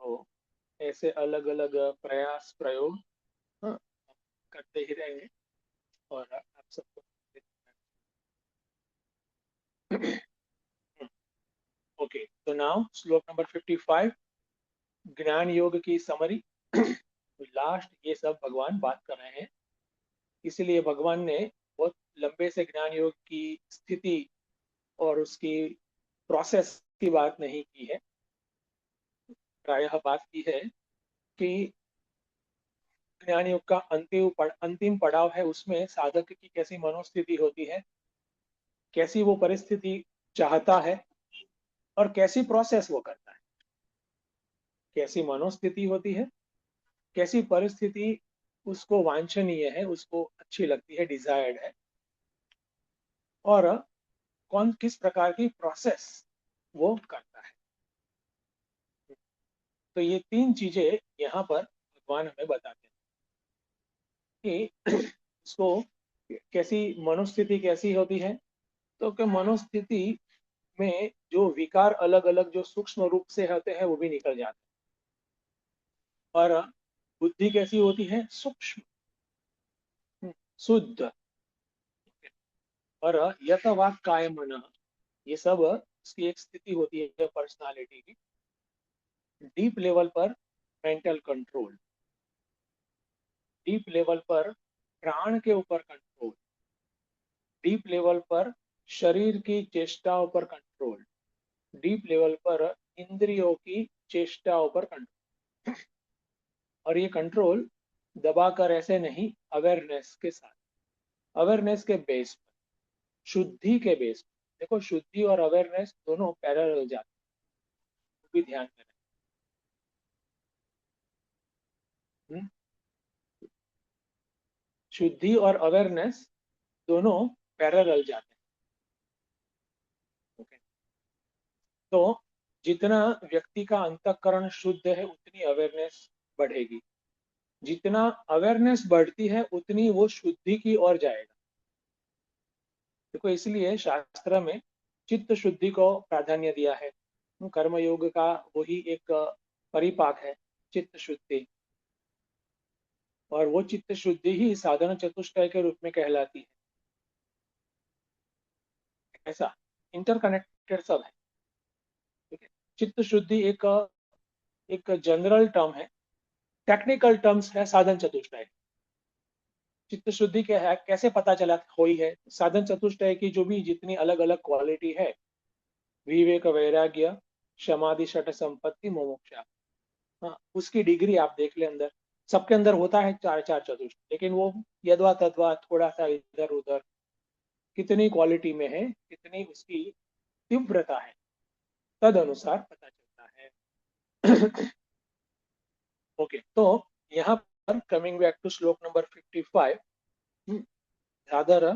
तो ऐसे अलग अलग प्रयास प्रयोग हाँ, करते ही रहेंगे और आप सबको ओके। तो नाउ श्लोक नंबर 55, ज्ञान योग की समरी। लास्ट ये सब भगवान बात कर रहे हैं, इसीलिए भगवान ने बहुत लंबे से ज्ञान योग की स्थिति और उसकी प्रोसेस की बात नहीं की है। प्रायः बात की है कि ज्ञान योग का अंतिम पड़ाव है, उसमें साधक की कैसी मनोस्थिति होती है, कैसी वो परिस्थिति चाहता है और कैसी प्रोसेस वो करता है। कैसी मनोस्थिति होती है, कैसी परिस्थिति उसको वांछनीय है, उसको अच्छी लगती है, डिजायर्ड है, और कौन किस प्रकार की प्रोसेस वो करता है। तो ये तीन चीजें यहाँ पर भगवान हमें बताते हैं कि उसको कैसी मनोस्थिति कैसी होती है। तो कि मनोस्थिति में जो विकार अलग अलग जो सूक्ष्म रूप से होते हैं वो भी निकल जाते हैं, और बुद्धि कैसी होती है, सूक्ष्म, शुद्ध, और यथावाक काय मन, ये सब उसकी एक स्थिति होती है पर्सनालिटी की। डीप लेवल पर मेंटल कंट्रोल, डीप लेवल पर प्राण के ऊपर कंट्रोल, डीप लेवल पर शरीर की चेष्टाओं पर कंट्रोल, डीप लेवल पर इंद्रियों की चेष्टाओं पर कंट्रोल। और ये कंट्रोल दबाकर ऐसे नहीं, अवेयरनेस के साथ, अवेयरनेस के बेस पर, शुद्धि के बेस पर। देखो, शुद्धि और अवेयरनेस दोनों पैरेलल जाते हैं, वो भी ध्यान देना। शुद्धि और अवेयरनेस दोनों पैरेलल जाते हैं। ओके। तो जितना व्यक्ति का अंतःकरण शुद्ध है उतनी अवेयरनेस बढ़ेगी, जितना अवेयरनेस बढ़ती है उतनी वो शुद्धि की ओर जाएगा। देखो, इसलिए शास्त्र में चित्त शुद्धि को प्राधान्य दिया है। कर्म योग का वही एक परिपाक है, चित्त शुद्धि, और वो चित्त शुद्धि ही साधन चतुष्टय के रूप में कहलाती है। ऐसा इंटरकनेक्टेड सब है। ठीक है। चित्त शुद्धि एक एक जनरल टर्म है, टेक्निकल टर्म्स है साधन चतुष्टय। चित्त शुद्धि क्या है, कैसे पता चला हुई है, साधन चतुष्टय की जो भी जितनी अलग अलग क्वालिटी है, विवेक वैराग्य समाधि शठ संपत्ति मोमोक्षा, हाँ, उसकी डिग्री आप देख ले अंदर। सबके अंदर होता है चार चार चतुष्ट, लेकिन वो यदवा तद्वा थोड़ा सा इधर उधर कितनी क्वालिटी में है, कितनी उसकी तीव्रता है, तद अनुसार पता चलता है। ओके। तो यहाँ पर कमिंग बैक टू श्लोक नंबर 55, रादर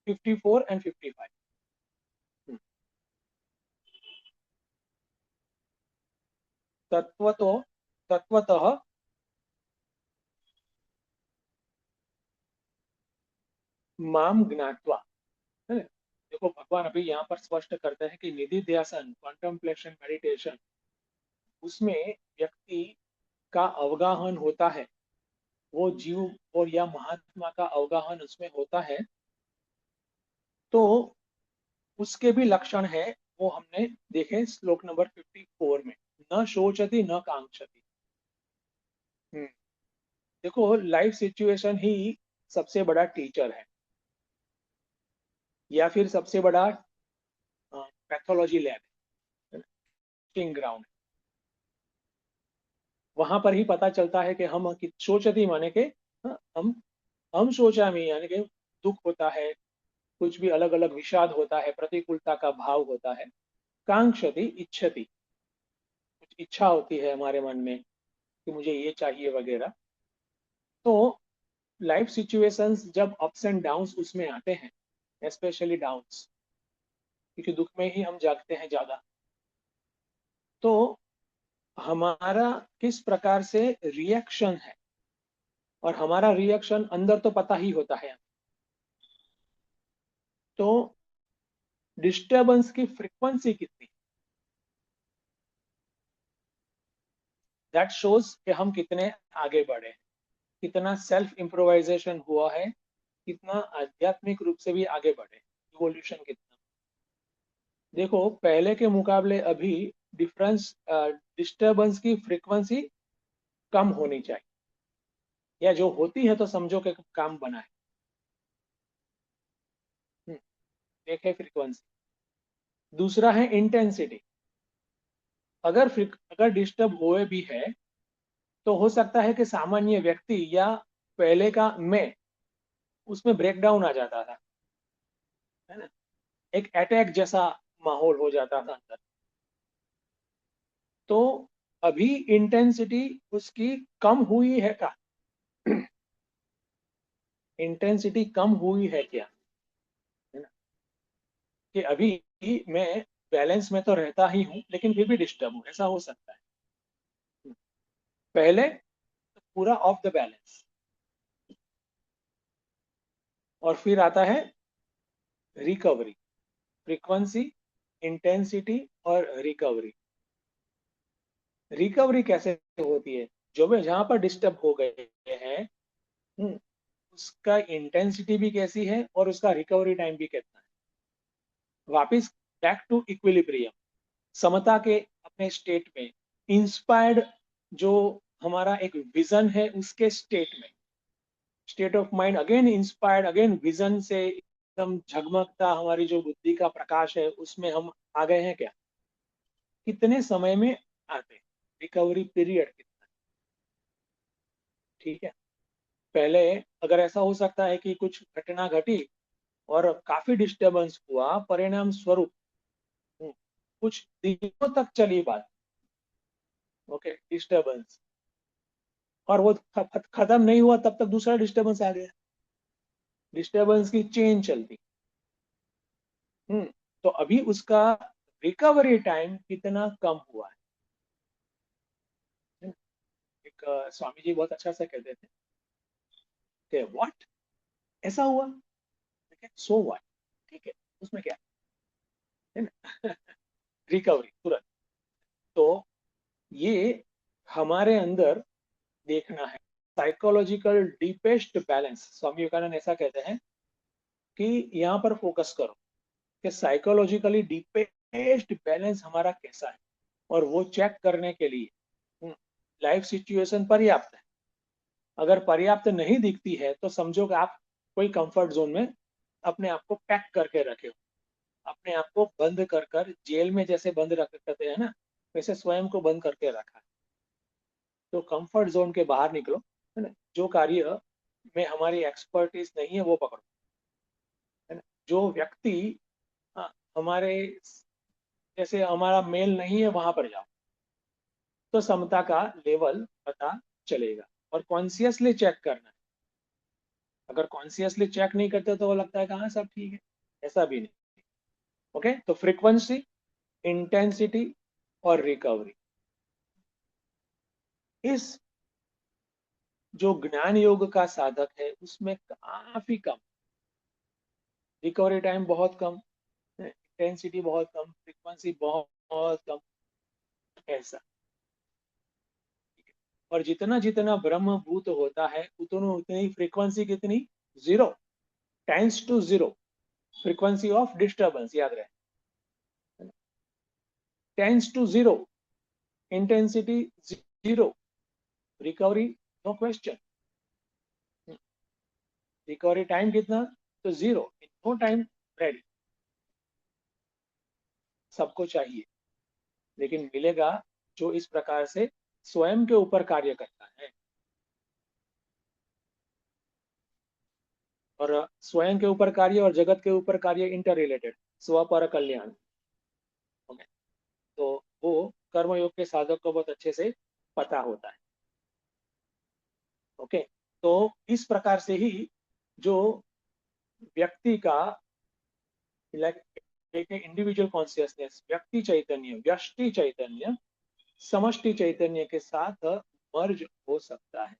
54 एंड 55। तत्वतो तत्वतः माम ज्ञात्वा, है ना? देखो, भगवान अभी यहाँ पर स्पष्ट करते हैं कि निधि ध्यासन, कॉन्टेम्पलेशन, मेडिटेशन, उसमें व्यक्ति का अवगाहन होता है, वो जीव और या महात्मा का अवगाहन उसमें होता है। तो उसके भी लक्षण है, वो हमने देखे श्लोक नंबर 54 में। न शोचति न कांक्षति। हम्म, देखो, लाइफ सिचुएशन ही सबसे बड़ा टीचर है, या फिर सबसे बड़ा पैथोलॉजी लैब है, टेस्टिंग ग्राउंड। वहां पर ही पता चलता है कि हम सोचती माने के, हम सोचा में यानी कि दुख होता है, कुछ भी अलग अलग विषाद होता है, प्रतिकूलता का भाव होता है। कांक्षति इच्छति, कुछ इच्छा होती है हमारे मन में कि मुझे ये चाहिए वगैरह। तो लाइफ सिचुएशंस जब अप्स एंड डाउन्स उसमें आते हैं, स्पेशली डाउन्स, क्योंकि दुख में ही हम जागते हैं ज्यादा, तो हमारा किस प्रकार से रिएक्शन है, और हमारा रिएक्शन अंदर तो पता ही होता है। तो डिस्टर्बेंस की फ्रीक्वेंसी कितनी, दैट शोज कि हम कितने आगे बढ़े, कितना सेल्फ इम्प्रोवाइजेशन हुआ है, कितना आध्यात्मिक रूप से भी आगे बढ़े, इवोल्यूशन कितना। देखो पहले के मुकाबले अभी डिफरेंस, डिस्टर्बेंस की फ्रीक्वेंसी कम होनी चाहिए, या जो होती है तो समझो कि काम बना है। एक है फ्रीक्वेंसी, दूसरा है इंटेंसिटी। अगर डिस्टर्ब हुए भी है तो हो सकता है कि सामान्य व्यक्ति या पहले का मैं उसमें ब्रेकडाउन आ जाता था, है ना, एक अटैक जैसा माहौल हो जाता था अंदर। तो अभी इंटेंसिटी उसकी कम हुई है क्या? इंटेंसिटी कम हुई है क्या, है ना, कि अभी मैं बैलेंस में तो रहता ही हूँ लेकिन फिर भी डिस्टर्ब हूँ, ऐसा हो सकता है। पहले पूरा ऑफ द बैलेंस, और फिर आता है रिकवरी, फ्रीक्वेंसी, इंटेंसिटी और रिकवरी। रिकवरी कैसे होती है, जो भी जहां पर डिस्टर्ब हो गए हैं, उसका इंटेंसिटी भी कैसी है और उसका रिकवरी टाइम भी कितना है, वापिस बैक टू इक्विलिब्रियम, समता के अपने स्टेट में, इंस्पायर्ड, जो हमारा एक विजन है उसके स्टेट में, state of mind again inspired, again vision से एकदम झगमगता हमारी जो बुद्धि का प्रकाश है उसमें हम आ गए हैं क्या, कितने समय में आते, रिकवरी पीरियड कितना। ठीक है, पहले अगर ऐसा हो सकता है कि कुछ घटना घटी और काफी डिस्टरबेंस हुआ, परिणाम स्वरूप कुछ दिनों तक चली बात, ओके, डिस्टरबेंस, और वो खत्म नहीं हुआ तब तक दूसरा डिस्टरबेंस आ गया, डिस्टरबेंस की चेन चलती। हम्म तो अभी उसका रिकवरी टाइम कितना कम हुआ है। एक स्वामी जी बहुत अच्छा सा कहते थे कि व्हाट, ऐसा हुआ, सो व्हाट, ठीक है, उसमें क्या है ना, रिकवरी तुरंत। तो ये हमारे अंदर देखना है, psychological deepest balance, Swami Vivekananda ऐसा कहते हैं कि यहाँ पर फोकस करो कि साइकोलॉजिकली डीपेस्ट बैलेंस हमारा कैसा है, और वो चेक करने के लिए लाइफ सिचुएशन पर्याप्त है। अगर पर्याप्त नहीं दिखती है तो समझो कि आप कोई कंफर्ट जोन में अपने आप को पैक करके रखे हो, अपने आप को बंद कर कर, जेल में जैसे बंद रखते हैं ना, वैसे स्वयं को बंद करके रखा है। तो कंफर्ट जोन के बाहर निकलो, है ना, जो कार्य में हमारी एक्सपर्टीज नहीं है वो पकड़ो, है ना, जो व्यक्ति हमारे जैसे हमारा मेल नहीं है वहां पर जाओ, तो समता का लेवल पता चलेगा। और कॉन्सियसली चेक करना है, अगर कॉन्सियसली चेक नहीं करते तो वो लगता है कहाँ सब ठीक है, ऐसा भी नहीं। ओके, तो फ्रीक्वेंसी, इंटेंसिटी और रिकवरी, इस जो ज्ञान योग का साधक है उसमें काफी कम, रिकवरी टाइम बहुत कम, इंटेंसिटी बहुत कम, फ्रीक्वेंसी बहुत बहुत कम, ऐसा। और जितना जितना ब्रह्म भूत होता है उतनी उतनी फ्रीक्वेंसी कितनी, zero, tends to zero, frequency of disturbance याद रहे, tends to zero, intensity zero, recovery no question, recovery time कितना, तो जीरो, नो टाइम रेडी, सबको चाहिए, लेकिन मिलेगा जो इस प्रकार से स्वयं के ऊपर कार्य करता है। और स्वयं के ऊपर कार्य और जगत के ऊपर कार्य इंटर रिलेटेड, स्व पर कल्याण। ओके, तो वो कर्मयोग के साधक को बहुत अच्छे से पता होता है। ओके, तो इस प्रकार से ही जो व्यक्ति का, एक इंडिविजुअल कॉन्शियसनेस, व्यक्ति चैतन्य, व्यष्टि चैतन्य समष्टि चैतन्य के साथ मर्ज हो सकता है,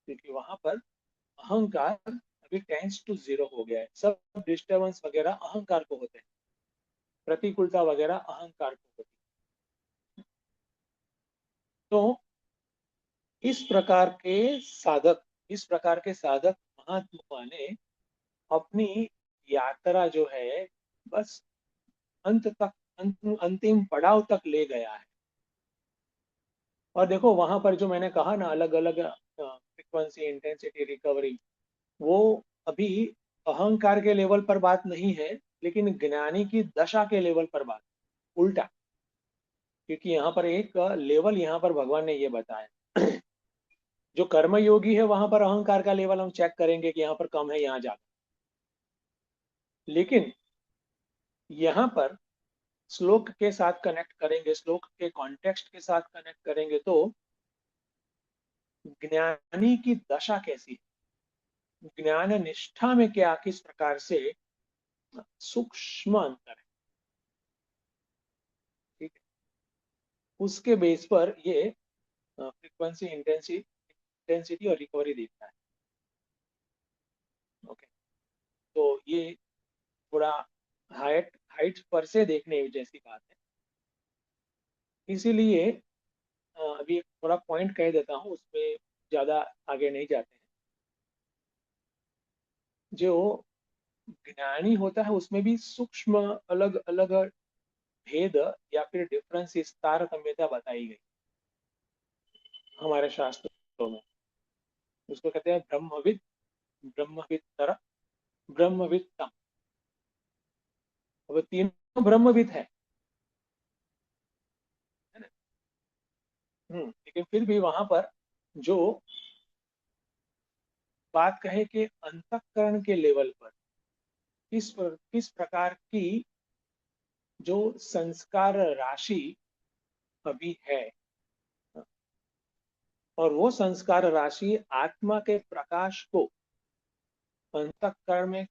क्योंकि वहां पर अहंकार अभी टेंस टू जीरो हो गया है, सब डिस्टर्बेंस वगैरह अहंकार को होते हैं। प्रतिकूलता वगैरह अहंकार को होती। तो इस प्रकार के साधक महात्मा ने अपनी यात्रा जो है बस अंत तक, अंतिम पड़ाव तक ले गया है। और देखो वहां पर जो मैंने कहा ना, अलग अलग फ्रीक्वेंसी, इंटेंसिटी, रिकवरी, वो अभी अहंकार के लेवल पर बात नहीं है, लेकिन ज्ञानी की दशा के लेवल पर बात, उल्टा। क्योंकि यहाँ पर एक लेवल यहाँ पर भगवान ने ये बताया। जो कर्मयोगी है वहां पर अहंकार का लेवल हम चेक करेंगे कि यहाँ पर कम है, यहाँ ज्यादा। लेकिन यहाँ पर श्लोक के साथ कनेक्ट करेंगे, श्लोक के कॉन्टेक्स्ट के साथ कनेक्ट करेंगे, तो ज्ञानी की दशा कैसी है, ज्ञान निष्ठा में क्या, किस प्रकार से सूक्ष्म अंतर है, ठीक है। उसके बेस पर ये फ्रीक्वेंसी, इंटेंसिटी और रिकवरी देखता है। ओके, तो ये थोड़ा हाइट हाइट पर से देखने जैसी बात है। इसीलिए अभी थोड़ा पॉइंट कह देता हूँ, उसमें ज्यादा आगे नहीं जाते हैं। जो ज्ञानी होता है उसमें भी सूक्ष्म अलग अलग भेद या फिर डिफरेंस, तारतम्यता बताई गई हमारे शास्त्रों में। उसको कहते हैं ब्रह्मविद, ब्रह्मविद, ब्रह्मविद। अब तीनों ब्रह्मविद है ना। लेकिन फिर भी वहां पर जो बात कहे कि अंतःकरण के लेवल पर किस प्रकार की जो संस्कार राशि अभी है, और वो संस्कार राशि आत्मा के प्रकाश को अंतःकरण में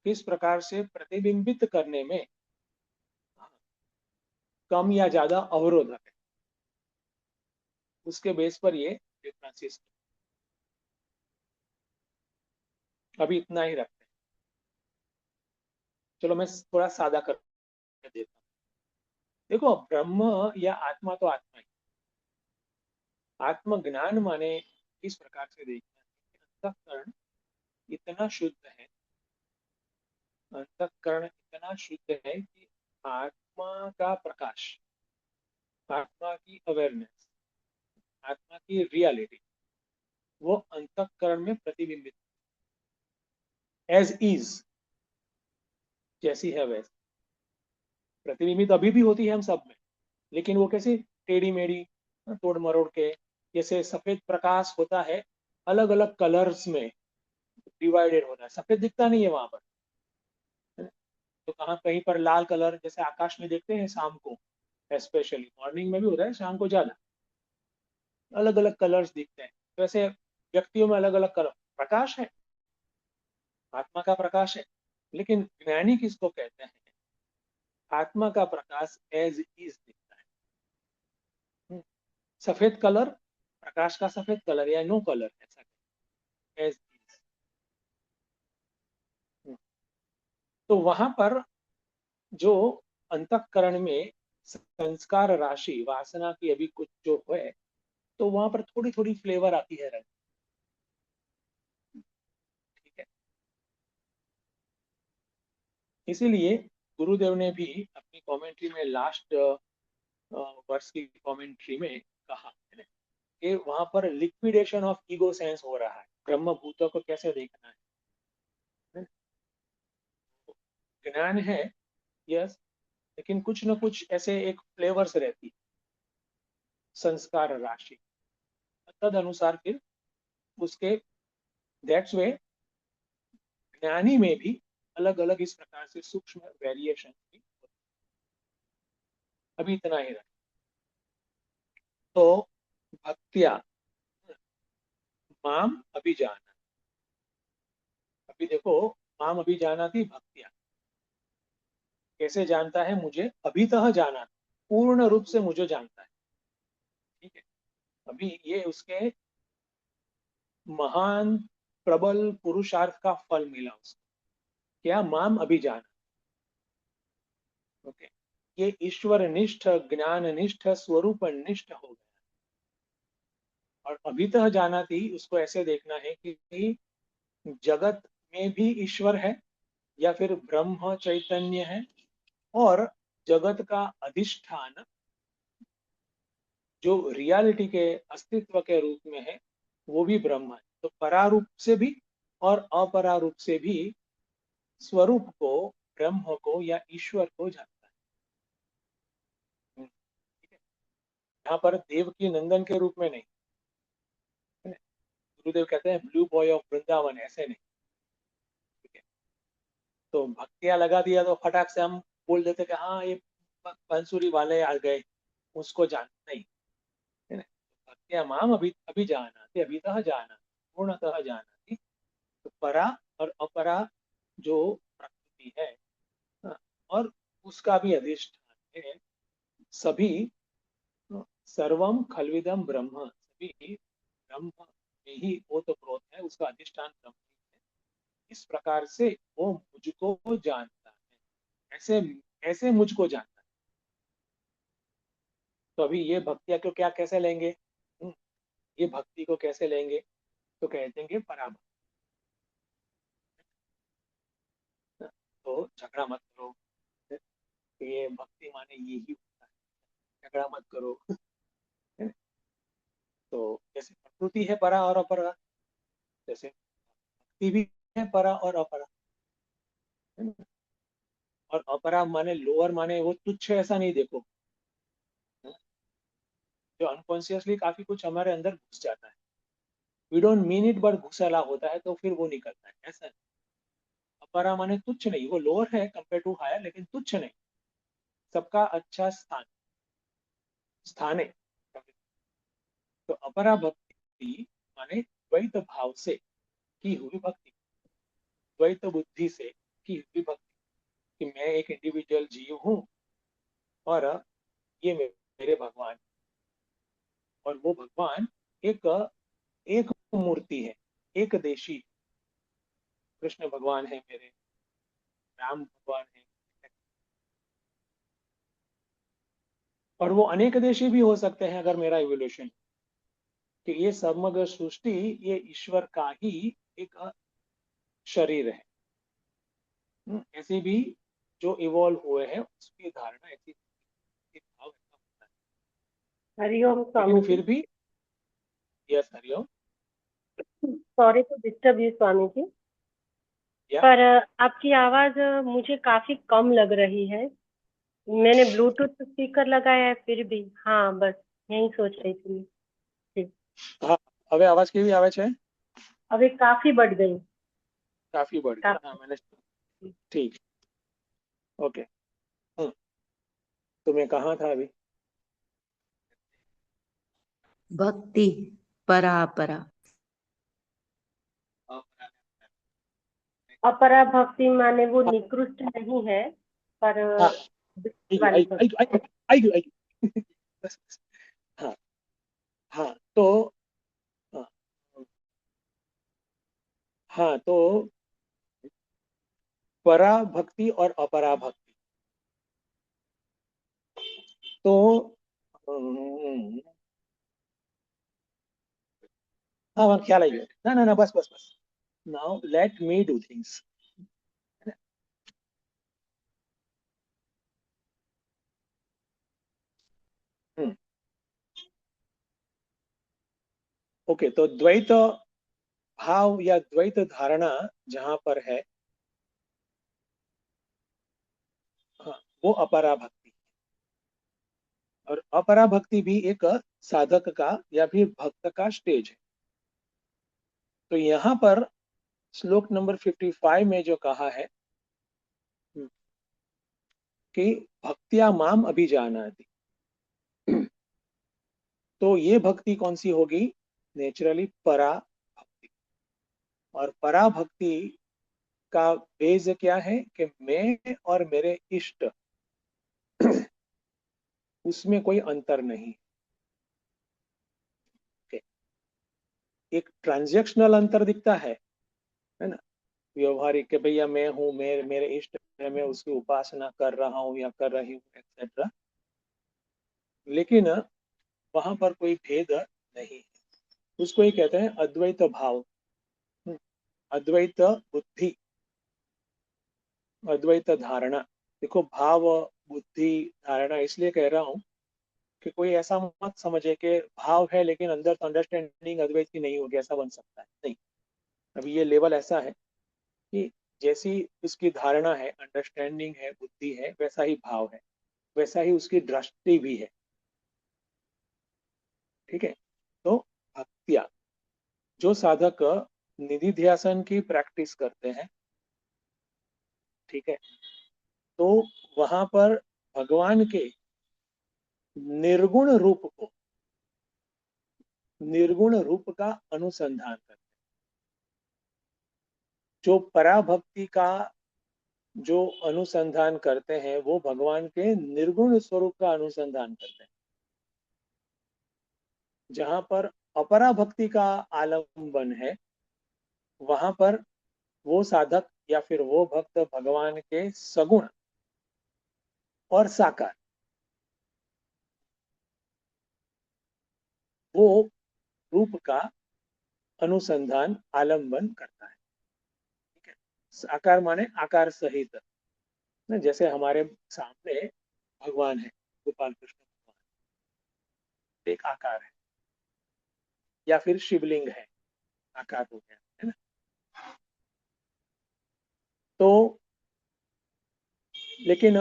किस प्रकार से प्रतिबिंबित करने में कम या ज्यादा अवरोधक है, उसके बेस पर ये डिफरेंसेस। अभी इतना ही रखते हैं। चलो मैं थोड़ा सादा कर देता हूँ। देखो, ब्रह्म या आत्मा तो आत्मा ही। आत्मज्ञान माने इस प्रकार से देखना है कि अंतःकरण इतना शुद्ध है, अंतःकरण इतना शुद्ध है कि आत्मा का प्रकाश, आत्मा की अवेयरनेस, आत्मा की रियलिटी, वो अंतःकरण में प्रतिबिंबित एज इज, जैसी है वैसी प्रतिबिंबित अभी भी होती है हम सब में। लेकिन वो कैसे, टेढ़ी मेढ़ी, तोड़ मरोड़ के, जैसे सफेद प्रकाश होता है अलग अलग कलर्स में डिवाइडेड होता है, सफेद दिखता नहीं है वहां पर, है ना? तो कहाँ कहीं पर लाल कलर, जैसे आकाश में देखते हैं शाम को, स्पेशली मॉर्निंग में भी होता है, शाम को ज्यादा अलग अलग कलर्स दिखते हैं। तो ऐसे व्यक्तियों में अलग अलग कलर, प्रकाश है, आत्मा का प्रकाश है। लेकिन ज्ञानी किसको कहते हैं, आत्मा का प्रकाश एज इज दिखता है। हम्म, सफेद कलर, प्रकाश का सफेद कलर या नो कलर, ऐसा एज इज। तो वहां पर जो अंतःकरण में संस्कार राशि, वासना की अभी कुछ जो है, तो वहां पर थोड़ी थोड़ी फ्लेवर आती है रंग, ठीक है। इसीलिए गुरुदेव ने भी अपनी कमेंट्री में, लास्ट वर्ष की कमेंट्री में कहा है ना, कि वहां पर लिक्विडेशन ऑफ ईगो सेंस हो रहा है, ब्रह्म भूतों को कैसे देखना है। ज्ञान है, यस, लेकिन कुछ न कुछ ऐसे एक फ्लेवर्स रहती, संस्कार राशि, तद अनुसार फिर उसके, दैट्स वे ज्ञानी में भी अलग अलग इस प्रकार से सूक्ष्म वेरिएशन भी होती। अभी इतना ही रहा। तो भक्तिया, माम अभी जाना, अभी देखो, माम अभी जाना थी भक्तिया, कैसे जानता है मुझे, अभीतः जाना, पूर्ण रूप से मुझे जानता है, ठीक है। अभी ये उसके महान प्रबल पुरुषार्थ का फल मिला उसको, क्या, माम अभी जाना। ओके, ये ईश्वर निष्ठ, ज्ञान निष्ठ, स्वरूप निष्ठ हो गया। और अभितः जानाति उसको ऐसे देखना है कि जगत में भी ईश्वर है या फिर ब्रह्म चैतन्य है, और जगत का अधिष्ठान जो रियलिटी के अस्तित्व के रूप में है वो भी ब्रह्म है। तो परारूप से भी और अपरारूप से भी स्वरूप को, ब्रह्म को या ईश्वर को जानता है। ठीक है, यहाँ पर देव की नंदन के रूप में नहीं है ना? गुरुदेव कहते हैं ब्लू बॉय ऑफ वृंदावन, ऐसे नहीं। ठीक है, तो भक्तियां लगा दिया तो फटाक से हम बोल देते कि हाँ ये बंसुरी वाले आ गए, उसको जानना नहीं है ना। भक्तिया माम अभी अभी जानाति, अभितः जानाति, पूर्णतः जानाति। तो परा और अपरा जो प्रकृति है, हाँ, और उसका भी अधिष्ठान है सभी, सर्वम खलविदम ब्रह्म, सभी ब्रह्म में ही ओतप्रोत है, उसका अधिष्ठान ब्रह्म ही है। इस प्रकार से वो मुझको जानता है, ऐसे ऐसे मुझको जानता है। तो अभी ये भक्तिया को क्या कैसे लेंगे? ये भक्ति को कैसे लेंगे? तो कह देंगे पराभक्ति। तो झगड़ा मत करो, ये भक्ति माने यही होता है, झगड़ा मत करो। तो जैसे प्रकृति है परा और अपरा, जैसे भक्ति भी है परा और अपरा, है ना? और अपरा माने लोअर, माने वो तुच्छ है, ऐसा नहीं देखो। जो अनकॉन्शियसली काफी कुछ हमारे अंदर घुस जाता है, we don't mean it but घुसला होता है, तो फिर वो निकलता है, ऐसा नहीं। अपरा माने तुच्छ नहीं, वो लोअर है कंपेयर टू हायर, लेकिन तुच्छ नहीं, सबका अच्छा स्थान स्थान है। तो अपरा भक्ति माने द्वैत भाव से की हुई भक्ति, द्वैत बुद्धि से की हुई भक्ति, कि मैं एक इंडिविजुअल जीव हूँ और ये मेरे भगवान, और वो भगवान एक एक मूर्ति है, एक देशी। कृष्ण भगवान है मेरे, राम भगवान है, और वो अनेक देशी भी हो सकते हैं अगर मेरा इवोल्यूशन, कि ये समग्र सृष्टि ये ईश्वर का ही एक शरीर है। ऐसे भी जो इवॉल्व हुए हैं उसकी धारणा ऐसी, भाव ऐसा होता है। हरिओम लेकिन स्वामी जी। फिर भी, yes Hariom. Sorry to disturb you Swami ji, या पर आपकी आवाज मुझे काफी कम लग रही है। मैंने ब्लूटूथ स्पीकर लगाया है फिर भी। हाँ, बस यही सोच रही थी। ठीक। हाँ, હવે आवाज કેવી આવે છે? अभी काफी बढ़ गई। काफी बढ़ गया, हाँ काफी। मैंने, ठीक, ओके। तो मैं कहाँ था अभी? भक्ति परापरा। अपरा भक्ति माने वो हाँ निकृष्ट नहीं है, पर हाँ, दूसरी वाली भक्ति। आई गई। बस, बस। हाँ हाँ, तो हाँ, हाँ, तो परा भक्ति और अपरा भक्ति, तो हाँ हाँ, ख्याल आई गया। ना ना ना, बस बस बस, now let me do things. Okay, तो द्वैत भाव या द्वैत धारणा जहां पर है, हाँ, वो अपरा भक्ति। और अपरा भक्ति भी एक साधक का या फिर भक्त का स्टेज है। तो यहाँ पर श्लोक नंबर 55 में जो कहा है कि भक्तिया माम अभिजानाति, तो ये भक्ति कौन सी होगी? नेचुरली परा भक्ति। और परा भक्ति का बेस क्या है कि मैं और मेरे इष्ट, उसमें कोई अंतर नहीं। एक ट्रांजैक्शनल अंतर दिखता है ना? व्यवहारिक के भैया मैं हूँ, मेरे इष्ट है, मैं उसकी उपासना कर रहा हूँ या कर रही हूँ एक्सेट्रा, लेकिन वहां पर कोई भेद नहीं है। उसको ही कहते हैं अद्वैत भाव, अद्वैत बुद्धि, अद्वैत धारणा। देखो भाव, बुद्धि, धारणा इसलिए कह रहा हूँ कि कोई ऐसा मत समझे कि भाव है लेकिन अंदर तो अंडरस्टैंडिंग अद्वैत की नहीं होगी, ऐसा बन सकता है नहीं। अभी ये लेवल ऐसा है कि जैसी उसकी धारणा है, अंडरस्टैंडिंग है, बुद्धि है, वैसा ही भाव है, वैसा ही उसकी दृष्टि भी है। ठीक है। तो भक्तिया, जो साधक निधि ध्यासन की प्रैक्टिस करते हैं, ठीक है, तो वहां पर भगवान के निर्गुण रूप को, निर्गुण रूप का अनुसंधान करते हैं। जो पराभक्ति का जो अनुसंधान करते हैं वो भगवान के निर्गुण स्वरूप का अनुसंधान करते हैं। जहां पर अपरा भक्ति का आलंबन है, वहां पर वो साधक या फिर वो भक्त भगवान के सगुण और साकार, वो रूप का अनुसंधान आलंबन करता है। ठीक है। साकार माने आकार सहित, ना, जैसे हमारे सामने भगवान है, गोपाल कृष्ण भगवान एक आकार है, या फिर शिवलिंग है, आकार हो गया, है ना। तो लेकिन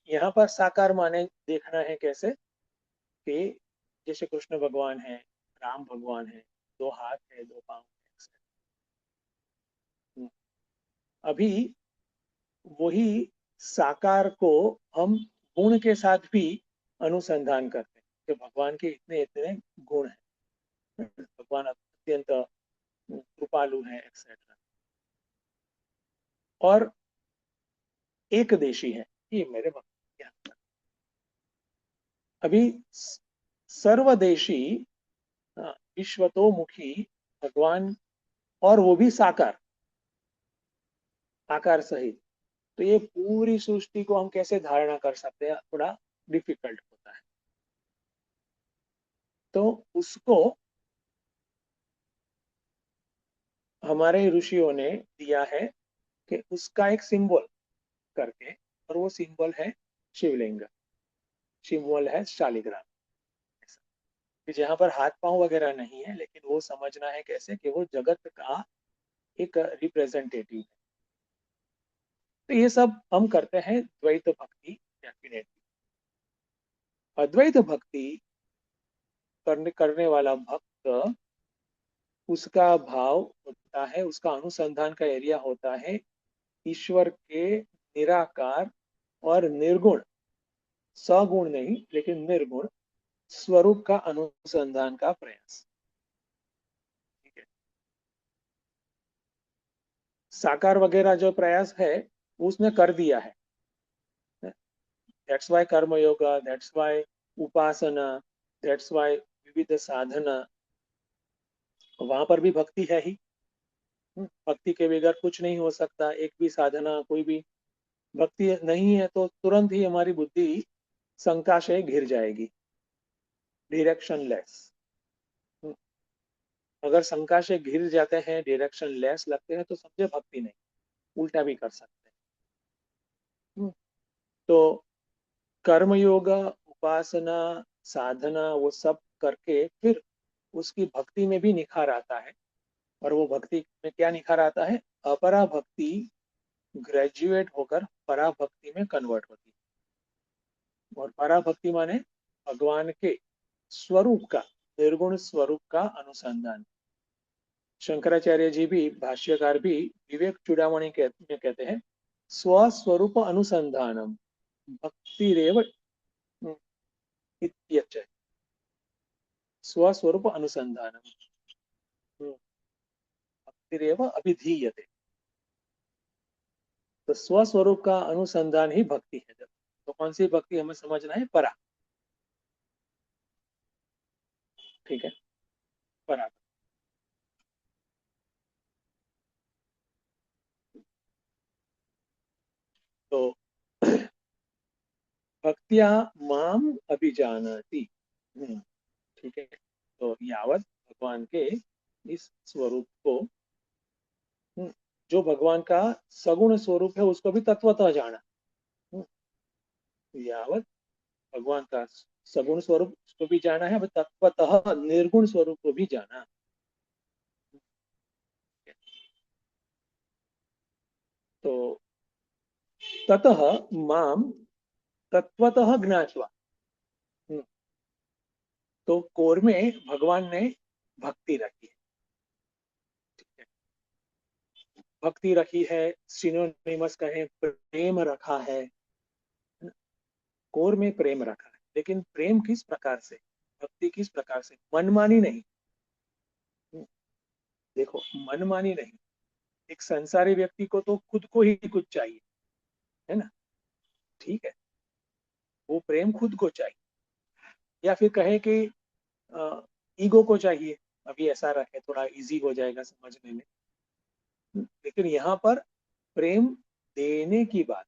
यहाँ पर साकार माने देखना है कैसे, कि जैसे कृष्ण भगवान है, राम भगवान है, दो हाथ है, दो पांव है। अभी वही साकार को हम गुण के साथ भी अनुसंधान करते हैं कि भगवान के इतने इतने गुण हैं, भगवान अत्यंत कृपालु है एक्सेट्रा, और एक देशी है, ये मेरे भक्त। अभी सर्वदेशी, विश्वतोमुखी भगवान, और वो भी साकार, आकार सहित, तो ये पूरी सृष्टि को हम कैसे धारणा कर सकते हैं, थोड़ा डिफिकल्ट होता है। तो उसको हमारे ऋषियों ने दिया है कि उसका एक सिंबल करके, और वो सिंबल है शिवलिंग, सिंबल है शालिग्राम। कि जहाँ पर हाथ पांव वगैरह नहीं है, लेकिन वो समझना है कैसे कि वो जगत का एक रिप्रेजेंटेटिव है। तो ये सब हम करते हैं द्वैत भक्ति डेफिनेटली। अद्वैत भक्ति करने वाला भक्त, उसका भाव होता है, उसका अनुसंधान का एरिया होता है ईश्वर के निराकार और निर्गुण, सगुण नहीं लेकिन निर्गुण स्वरूप का अनुसंधान का प्रयास। ठीक है। साकार वगैरह जो प्रयास है उसने कर दिया है, दैट्स वाई कर्म yoga, that's why Upasana, that's why विविध साधना, वहां पर भी भक्ति है ही। भक्ति के बगैर कुछ नहीं हो सकता, एक भी साधना, कोई भी भक्ति नहीं है तो तुरंत ही हमारी बुद्धि शंका से घिर जाएगी, डायरेक्शन लेस। अगर शंका से घिर जाते हैं, डायरेक्शन लेस लगते हैं, तो समझे भक्ति नहीं, उल्टा भी कर सकते हैं। तो कर्मयोग, उपासना, साधना, वो सब करके फिर उसकी भक्ति में भी निखार आता है। और वो भक्ति में क्या निखार आता है, अपरा भक्ति ग्रेजुएट होकर परा भक्ति में कन्वर्ट होती है। और परा भक्ति माने भगवान के स्वरूप का, निर्गुण स्वरूप का अनुसंधान। शंकराचार्य जी भी, भाष्यकार भी विवेक चूड़ामणि में कहते हैं, स्वस्वरूप अनुसंधानम भक्तिरेव इत्यच्च, स्वस्वरूप अनुसंधानम भक्तिरेव अभिधीयते। तो स्वस्वरूप का अनुसंधान ही भक्ति है। जब तो कौन सी भक्ति हमें समझना है, परा। ठीक है, परा। भक्त्या माम अभिजानति। ठीक है, तो यावत भगवान के इस स्वरूप को, जो भगवान का सगुण स्वरूप है उसको भी तत्वतः जाना। हम्म, यावत भगवान का सगुण स्वरूप उसको भी जाना है, अब तत्वतः निर्गुण स्वरूप को भी जाना। तो ततः माम तत्वतः ज्ञात्वा, तो कोर में भगवान ने भक्ति रखी है। ठीक है, भक्ति रखी है, सिनोनिमस कहें प्रेम रखा है, कोर में प्रेम रखा है। लेकिन प्रेम किस प्रकार से, भक्ति किस प्रकार से, मनमानी नहीं। देखो, मनमानी नहीं। एक संसारी व्यक्ति को तो खुद को ही कुछ चाहिए, है ना? ठीक है, वो प्रेम खुद को चाहिए, या फिर कहे कि ईगो को चाहिए। अभी ऐसा रखे, थोड़ा इजी हो जाएगा समझने में। लेकिन यहाँ पर प्रेम देने की बात,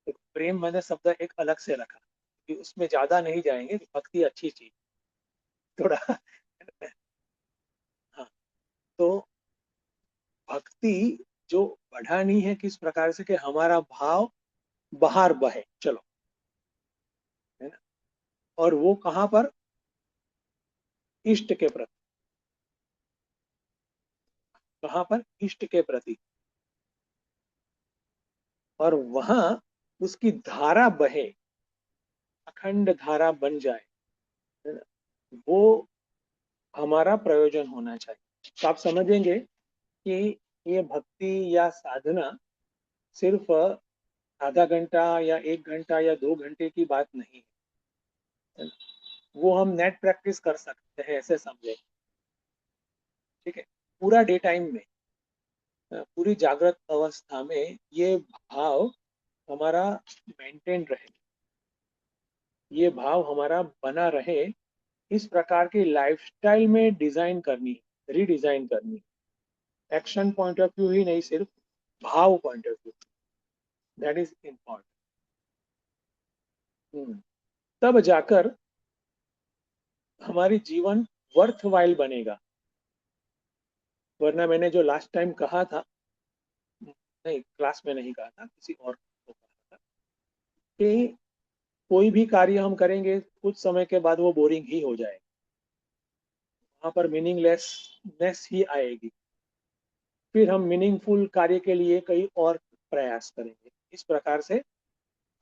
तो प्रेम मैंने शब्द एक अलग से रखा कि उसमें ज्यादा नहीं जाएंगे, भक्ति अच्छी चीज थोड़ा। हाँ, तो भक्ति जो बढ़ानी है किस प्रकार से कि हमारा भाव बाहर बहे, चलो, है ना? और वो कहाँ पर, इष्ट के प्रति। कहाँ पर, इष्ट के प्रति। और वहां उसकी धारा बहे, अखंड धारा बन जाए, है ना? वो हमारा प्रयोजन होना चाहिए। तो आप समझेंगे कि ये भक्ति या साधना सिर्फ आधा घंटा या 1 घंटा या 2 घंटे की बात नहीं है। वो हम नेट प्रैक्टिस कर सकते हैं, ऐसे समझे। ठीक है, पूरा डे टाइम में, पूरी जागृत अवस्था में ये भाव हमारा मेंटेन रहे, ये भाव हमारा बना रहे, इस प्रकार की लाइफस्टाइल में डिजाइन करनी है, रीडिजाइन करनी है। एक्शन पॉइंट ऑफ व्यू ही नहीं, सिर्फ भाव point of view, that is important. तब जाकर हमारी जीवन वर्थ वाइल बनेगा। वरना मैंने जो लास्ट टाइम कहा था, नहीं क्लास में नहीं कहा था, किसी और को कहा था, कि कोई भी कार्य हम करेंगे कुछ समय के बाद वो बोरिंग ही हो जाएगा, वहां पर मीनिंगलेसनेस ही आएगी। फिर हम मीनिंगफुल कार्य के लिए कई और प्रयास करेंगे। इस प्रकार से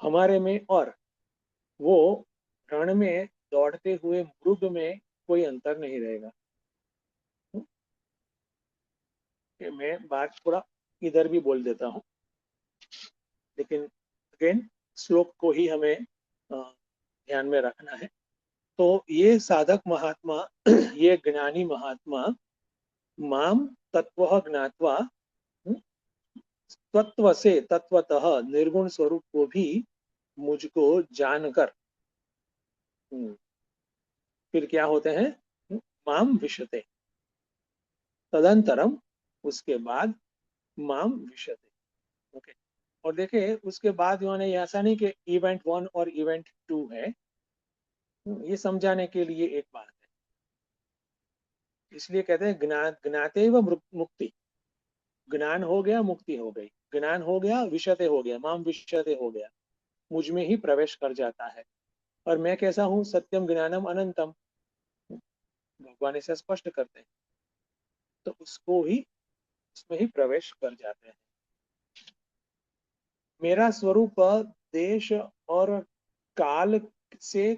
हमारे में और वो रण में दौड़ते हुए मृग में कोई अंतर नहीं रहेगा। मैं बात थोड़ा इधर भी बोल देता हूँ, लेकिन अगेन श्लोक को ही हमें ध्यान में रखना है। तो ये साधक महात्मा, ये ज्ञानी महात्मा, माम तत्व ज्ञात्वा, तत्व से तत्वतः निर्गुण स्वरूप को भी मुझको जानकर, फिर क्या होते हैं, माम विशते, तदंतरम, उसके बाद माम विशते। ओके, और देखिए उसके बाद उन्होंने ऐसा नहीं कि इवेंट 1 और इवेंट 2 है, ये समझाने के लिए एक बात है। इसलिए कहते हैं ज्ञाते व मुक्ति, ज्ञान हो गया मुक्ति हो गई, ज्ञान हो गया विशते हो गया, माम विशते हो गया, मुझ में ही प्रवेश कर जाता है। और मैं कैसा हूँ, सत्यम ज्ञानम अनंतम, भगवान ऐसा स्पष्ट करते हैं, तो उसको ही, उसमें ही प्रवेश कर जाते हैं। मेरा स्वरूप देश और काल से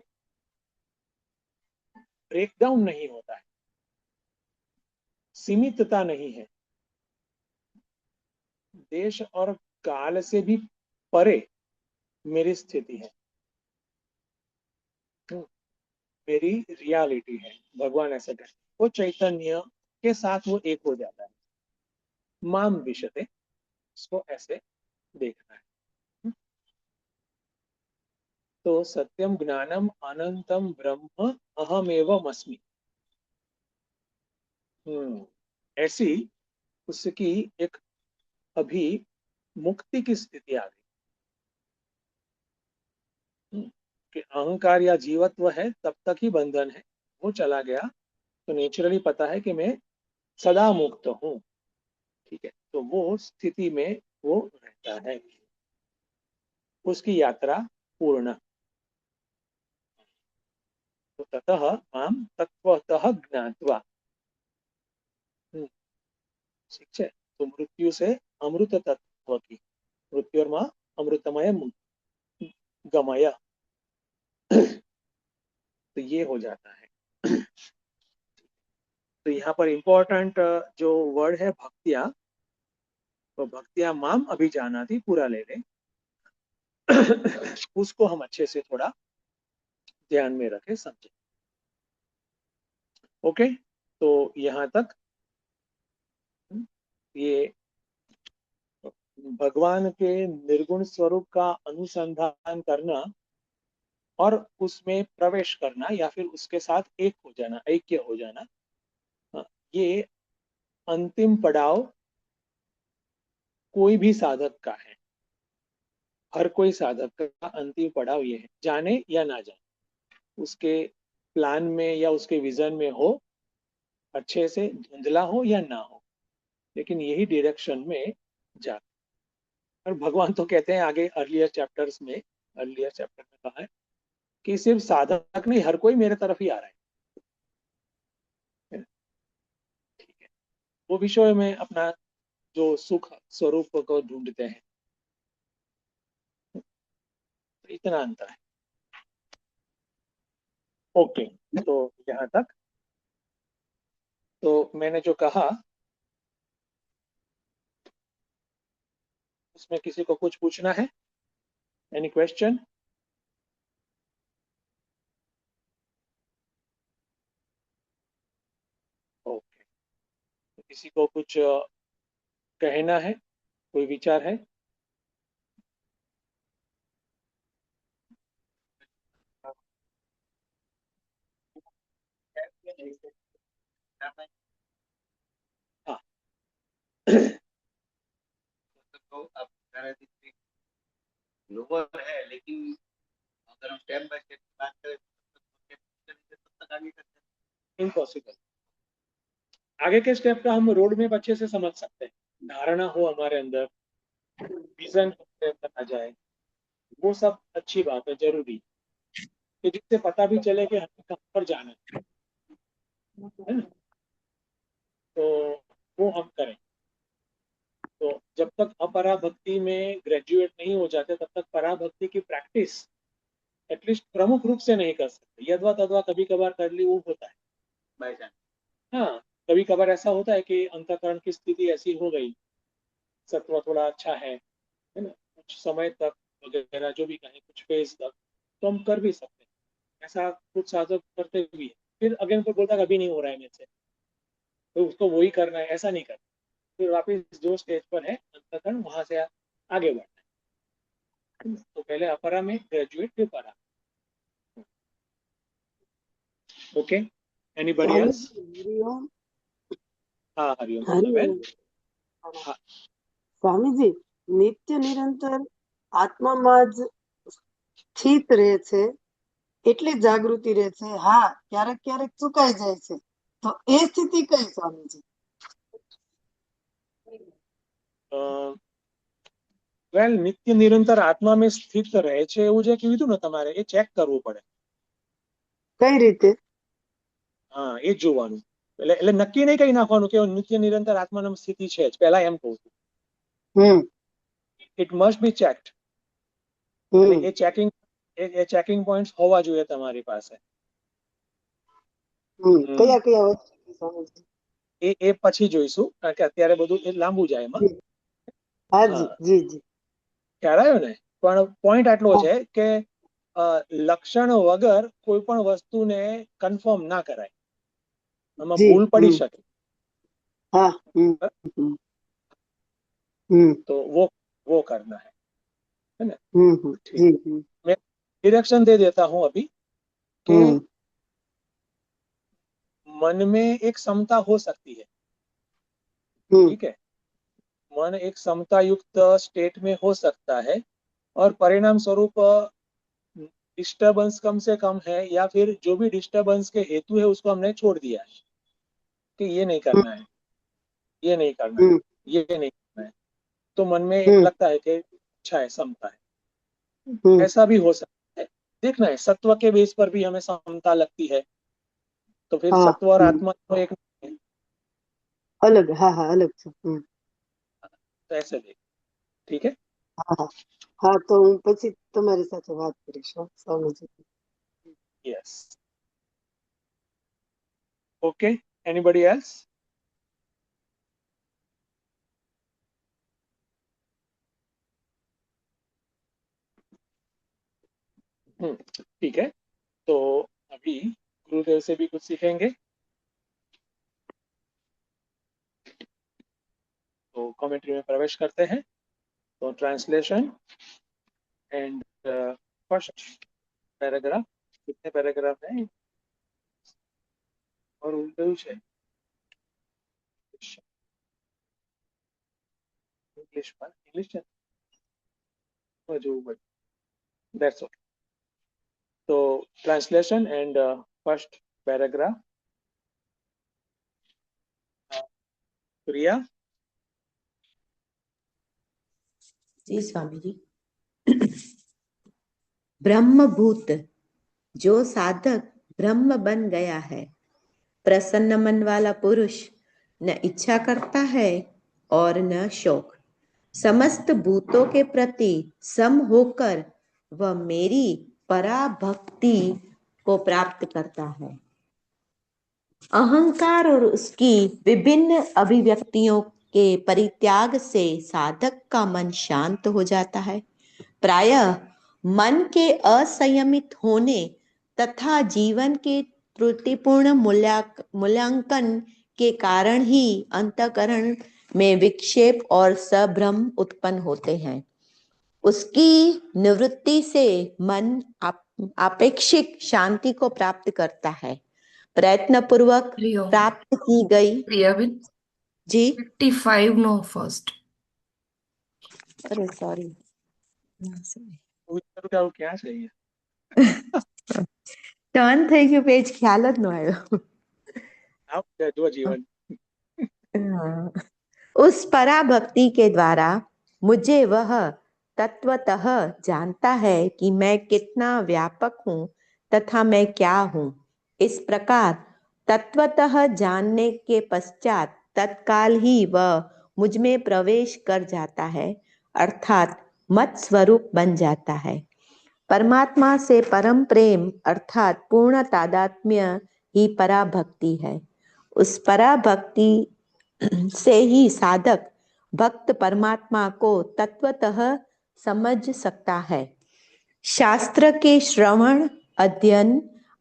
ब्रेकडाउन नहीं होता है, सीमितता नहीं है, देश और काल से भी परे मेरी स्थिति है। मेरी रियलिटी है, भगवान ऐसे कहते हैं। वो चैतन्य के साथ वो एक हो जाता है। माम विशते, इसको ऐसे देखना है। तो सत्यम ज्ञानम अनंतम ब्रह्म अहमेवम अस्मि। ऐसी उसकी एक अभी मुक्ति की स्थिति आ गई। कि अहंकार या जीवत्व है तब तक ही बंधन है, वो चला गया तो नेचुरली पता है कि मैं सदा मुक्त हूँ। ठीक है, तो वो स्थिति में वो रहता है, उसकी यात्रा पूर्ण। तो ततः माम तत्वतः ज्ञात्वा। ठीक है, तो मृत्यु से अमृत तत्व की, मृत्यु और माँ अमृतमय गमय, तो ये हो जाता है। तो यहाँ पर इंपॉर्टेंट जो वर्ड है भक्तिया, तो भक्तिया माम अभी जाना थी पूरा ले ले। उसको हम अच्छे से थोड़ा ध्यान में रखें, समझे। ओके, तो यहाँ तक ये भगवान के निर्गुण स्वरूप का अनुसंधान करना और उसमें प्रवेश करना या फिर उसके साथ एक हो जाना, ऐक्य हो जाना, ये अंतिम पड़ाव कोई भी साधक का है। हर कोई साधक का अंतिम पड़ाव ये है, जाने या ना जाने, उसके प्लान में या उसके विजन में हो, अच्छे से धुंधला हो या ना हो, लेकिन यही डायरेक्शन में जा। और भगवान तो कहते हैं आगे अर्लियर चैप्टर्स में, अर्लियर चैप्टर में कहा है कि सिर्फ साधक नहीं, हर कोई मेरे तरफ ही आ रहा है। ठीक है, वो विषय में अपना जो सुख स्वरूप को ढूंढते हैं, तो इतना अंतर है। ओके, तो यहाँ तक तो मैंने जो कहा उसमें किसी को कुछ पूछना है? Any question? ओके, तो किसी को कुछ कहना है, कोई विचार है? हाँ। तो अब लोअर है, लेकिन अगर हम स्टेप बाय स्टेप बात करें तब तक आगे करते हैं। इम्पॉसिबल। आगे के स्टेप का हम रोड में अच्छे से समझ सकते हैं, धारणा हो हमारे अंदर, विजन आ जाए, वो सब अच्छी बात है, जरूरी कि जिससे पता भी चले कि हमें कहाँ पर जाना है ना। तो वो हम करें। तो जब तक अपरा भक्ति में ग्रेजुएट नहीं हो जाते तब तक पराभक्ति की प्रैक्टिस एटलीस्ट प्रमुख रूप से नहीं कर सकते। यदवा तदवा कभी कभार कर ली, वो होता है बाय चांस। हाँ, कभी कभार ऐसा होता है कि अंतःकरण की स्थिति ऐसी हो गई, सत्व थोड़ा अच्छा है ना, कुछ समय तक वगैरह जो भी कहें, कुछ फेज तक तो हम कर भी सकते हैं। ऐसा कुछ साधक करते भी है, फिर अगेन को बोलता है अभी नहीं हो रहा है मेरे से, तो उसको वही करना है, ऐसा नहीं करना। फिर वापिस जो स्टेज पर है अंतःकरण, वहां से आगे बढ़ना है। तो पहले अपरा में ग्रेजुएट, फिर परा। ओके, एनीबॉडी स्वामी एल्स? जी हरिओम। हाँ, हरिओम बेन। हरिओम। हाँ, स्वामी जी, નિત્ય નિરંતર આત્મામાં જ સ્થિત રહે છે એટલી જાગૃતિ રહે છે. હા, ક્યારેક ક્યારેક ચુકાઈ જાય છે, તો એ સ્થિતિ કઈ સ્વામીજી? વેલ, નિત્ય નિરંતર આત્મામાં સ્થિત રહે છે એવું જે કીધું ને તમારે, એ ચેક કરવું પડે. કઈ રીતે? હા, એ જ જોવાનું. એટલે નક્કી નહીં કહી નાખવાનું કે નિત્ય નિરંતર આત્માની સ્થિતિ છે જ, પહેલા એમ કહું છું. It must be checked. અને એ ચેકિંગ પોઈન્ટ્સ હોવા જોઈએ તમારી પાસે. કયા કયા વસ્તુ સ્વામીજી? એ પછી જોઈશું, કારણ કે અત્યારે બધું એ લાંબુ જાય એમાં. હાજી, જી જી. ખ્યાલ આવ્યો ને? પણ પોઈન્ટ આટલો છે કે લક્ષણ વગર કોઈ પણ વસ્તુને કન્ફર્મ ના કરાય, આમાં ભૂલ પડી શકે. हाँ, तो वो करना है ना? जी मैं डायरेक्शन दे देता हूं अभी कि मन में एक समता हो सकती है। ठीक है, मन एक समता युक्त स्टेट में हो सकता है और परिणाम स्वरूप डिस्टरबेंस कम से कम है, या फिर जो भी डिस्टरबेंस के हेतु है उसको हमने छोड़ दिया है कि ये नहीं हम्म, करना है, ये नहीं करना है, हम्म, ये नहीं करना है, तो मन में हम्म, लगता है कि अच्छा है, समता है। हम्म, ऐसा भी हो सकता है। देखना है, सत्व के बेस पर भी हमें समता लगती है, तो फिर हाँ, सत्व और आत्मा तो एक नहीं है। अलग, हाँ हाँ अलग છે तो ऐसे देख, ठीक है। હા હા હા તો હું પછી તમારી સાથે વાત કરીશ હો, Swamiji. Yes, okay, anybody else? ठीक है, तो अभी गुरुदेव से भी कुछ सीखेंगे। तो कमेंट्री में प्रवेश करते हैं। तो ट्रांसलेशन एंड फर्स्ट पैराग्राफ, कितने पैराग्राफ हैं और उर्दू है, इंग्लिश पर, इंग्लिश है जो, दैट्स ओके। तो ट्रांसलेशन एंड फर्स्ट पैराग्राफ, प्रिया। जी स्वामी जी। ब्रह्मभूत जो साधक ब्रह्म बन गया है, प्रसन्न मन वाला पुरुष न इच्छा करता है और न शोक, समस्त भूतों के प्रति सम होकर वह मेरी पराभक्ति को प्राप्त करता है। अहंकार और उसकी विभिन्न अभिव्यक्तियों के परित्याग से साधक का मन शांत हो जाता है। प्रायः मन के असंयमित होने तथा जीवन के त्रुटिपूर्ण मूल्यांकन के कारण ही अंतःकरण में विक्षेप और संभ्रम उत्पन्न होते हैं। उसकी निवृत्ति से मन आपेक्षिक शांति को प्राप्त करता है। प्रयत्न पूर्वक Rio, प्राप्त की गई Priya with जी 55 no first. अरे सॉरी क्या चाहिए? ટર્ન થઈ ગયું પેજ ખ્યાલ જ ન આવ્યો आप दो जीवन। उस पराभक्ति के द्वारा मुझे वह तत्वतः जानता है कि मैं कितना व्यापक हूँ तथा मैं क्या हूँ। इस प्रकार तत्वतः जानने के पश्चात तत्काल ही वह मुझ में प्रवेश कर जाता है, अर्थात मत स्वरूप बन जाता है। परमात्मा से परम प्रेम अर्थात पूर्ण तादात्म्य ही पराभक्ति है। उस पराभक्ति से ही साधक भक्त परमात्मा को तत्वतः समझ सकता है। शास्त्र के श्रवण, अध्ययन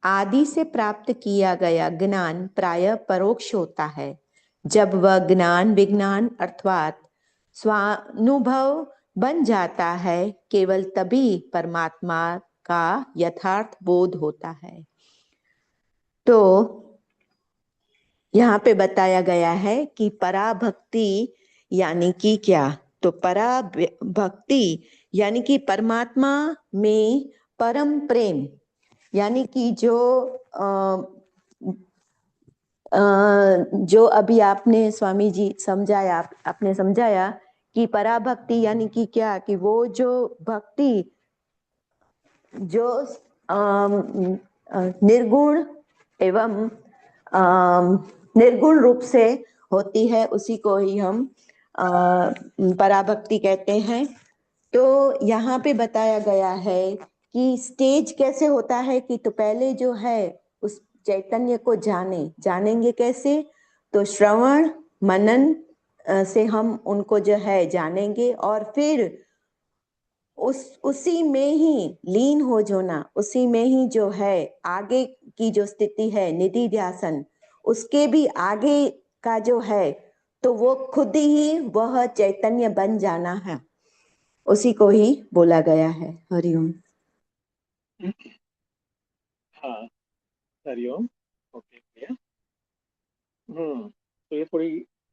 आदि से प्राप्त किया गया ज्ञान प्रायः परोक्ष होता है। जब वह ज्ञान विज्ञान अर्थात स्वानुभव बन जाता है, केवल तभी परमात्मा का यथार्थ बोध होता है। तो यहाँ पे बताया गया है कि पराभक्ति यानी कि क्या, तो पराभक्ति यानी कि परमात्मा में परम प्रेम, यानी कि जो अभी आपने स्वामी जी समझाया, आपने समझाया कि पराभक्ति यानी कि क्या, कि वो जो भक्ति जो निर्गुण एवं निर्गुण रूप से होती है, उसी को ही हम पराभक्ति कहते हैं। तो यहाँ पे बताया गया है कि स्टेज कैसे होता है, कि तो पहले जो है उस चैतन्य को जानेंगे कैसे, तो श्रवण मनन से हम उनको जो है जानेंगे, और फिर उसी में ही लीन हो जाना, उसी में ही जो है आगे की जो स्थिति है निधि ध्यासन, उसके भी आगे का जो है, तो वो खुद ही वह चैतन्य बन जाना है, उसी को ही बोला गया है। हरिओम। हाँ, हरिओम। ओके भैया। तो ये थोड़ी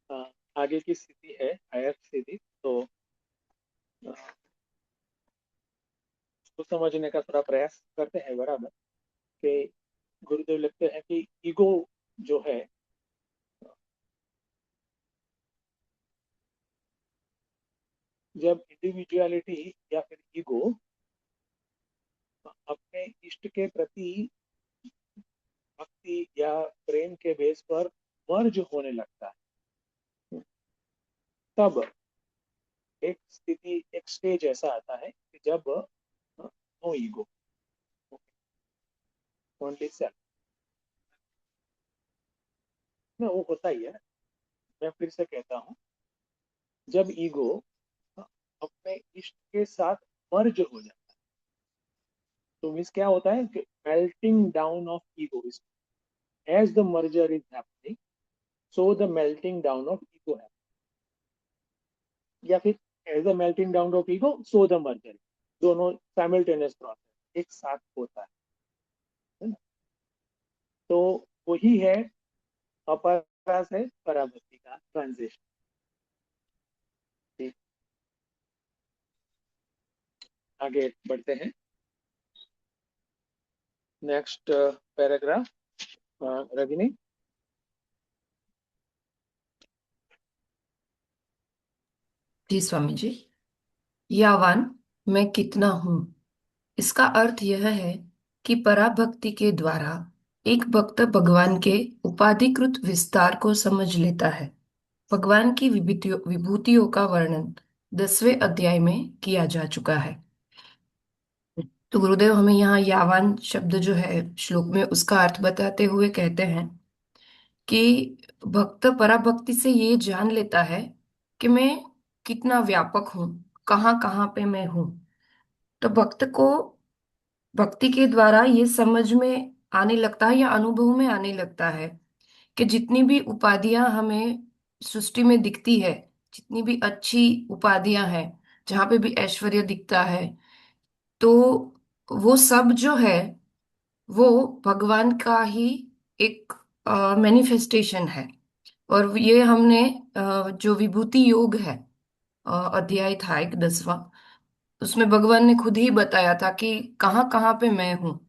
अ, आगे की स्थिति है, हायर स्थिति। तो तो समझने का थोड़ा प्रयास करते हैं, बराबर। कि गुरुदेव लिखते हैं कि ईगो जो है, जब इंडिविजुअलिटी या फिर ईगो अपने इष्ट के प्रति भक्ति या प्रेम के बेस पर मर्ज होने लगता है, तब एक स्थिति, एक स्टेज ऐसा आता है कि जब नो ईगो, ओनली सेल्फ, ना वो होता ही है। मैं फिर से कहता हूँ, जब ईगो अपने इष्ट के साथ मर्ज हो जाता है, तो मीन्स क्या होता है कि melting down of ego is, as the merger is happening, so the melting down of ego है, या फिर as the melting down of ego so the merger, दोनों साइमल्टेनियस प्रोसेस एक साथ होता है ना? तो वही है अपरा से पराभक्ति का ट्रांजिशन। ठीक, आगे बढ़ते हैं। Next paragraph, Rajni. जी स्वामी जी। यावान मैं कितना हूँ, इसका अर्थ यह है कि पराभक्ति के द्वारा एक भक्त भगवान के उपाधिकृत विस्तार को समझ लेता है। भगवान की विभूतियों विभूतियों का वर्णन 10वें अध्याय में किया जा चुका है। तो गुरुदेव हमें यहाँ यावान शब्द जो है श्लोक में, उसका अर्थ बताते हुए कहते हैं कि भक्त पराभक्ति से ये जान लेता है कि मैं कितना व्यापक हूँ, कहाँ कहाँ पे मैं हूँ। तो भक्त को भक्ति के द्वारा ये समझ में आने लगता है या अनुभव में आने लगता है कि जितनी भी उपाधियां हमें सृष्टि में दिखती है, जितनी भी अच्छी उपाधियां हैं, जहाँ पे भी ऐश्वर्य दिखता है, तो वो सब जो है वो भगवान का ही एक मैनिफेस्टेशन है। और ये हमने जो विभूति योग है, अध्याय था एक 10वां, उसमें भगवान ने खुद ही बताया था कि कहाँ कहाँ पे मैं हूँ।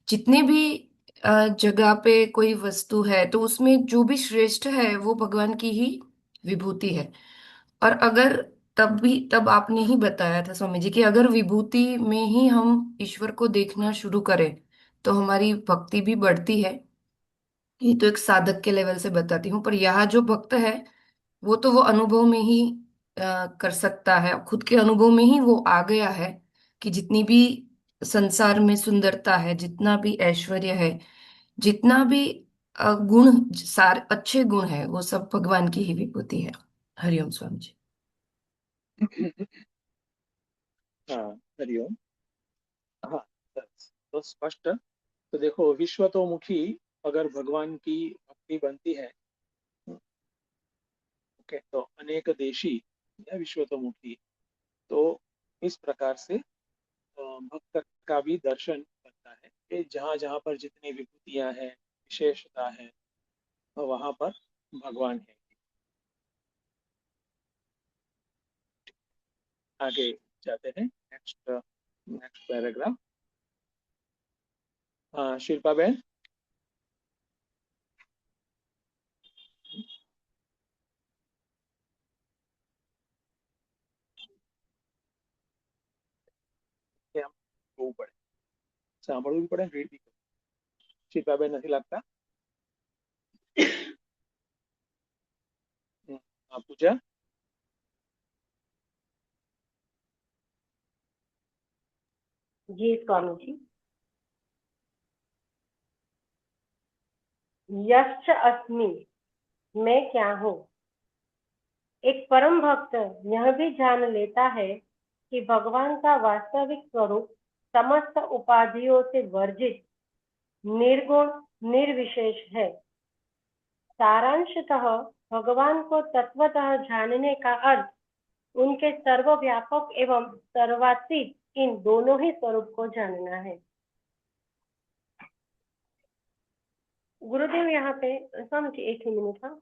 जितनी भी जगह पे कोई वस्तु है तो उसमें जो भी श्रेष्ठ है वो भगवान की ही विभूति है। और अगर तब आपने ही बताया था स्वामी जी कि अगर विभूति में ही हम ईश्वर को देखना शुरू करें तो हमारी भक्ति भी बढ़ती है। ये तो एक साधक के लेवल से बताती हूँ, पर यहाँ जो भक्त है वो तो वो अनुभव में ही कर सकता है, खुद के अनुभव में ही वो आ गया है कि जितनी भी संसार में सुंदरता है, जितना भी ऐश्वर्य है, जितना भी गुण, सारे अच्छे गुण है, वो सब भगवान की ही विभूति है। हरिओम स्वामी जी। हाँ, हरिओम। हाँ, तो स्पष्ट। तो देखो, विश्वतोमुखी अगर भगवान की भक्ति बनती है, ओके, तो अनेक देशी या विश्वतोमुखी, तो इस प्रकार से भक्त का भी दर्शन करता है कि जहाँ जहाँ पर जितनी विभूतियां हैं, विशेषता है, वहां पर भगवान है। आगे जाते हैं। Next next paragraph. हाँ, शिल्पा बहन। કે આમ જોવું પડે, સાંભળવું પડે, રીડ બી કરવું. શિલ્પાબેન નથી લાગતા? હા, પૂજા. जी स्वामी जी। यश्च अस्मि, मैं क्या हूँ। एक परम भक्त यह भी जान लेता है कि भगवान का वास्तविक स्वरूप समस्त उपाधियों से वर्जित, निर्गुण, निर्विशेष है। सारांशतः भगवान को तत्वतः जानने का अर्थ उनके सर्वव्यापक एवं सर्वातीत इन दोनों ही स्वरूप को जानना है। गुरुदेव यहाँ पे समझिए, एक ही मिनट। हाँ,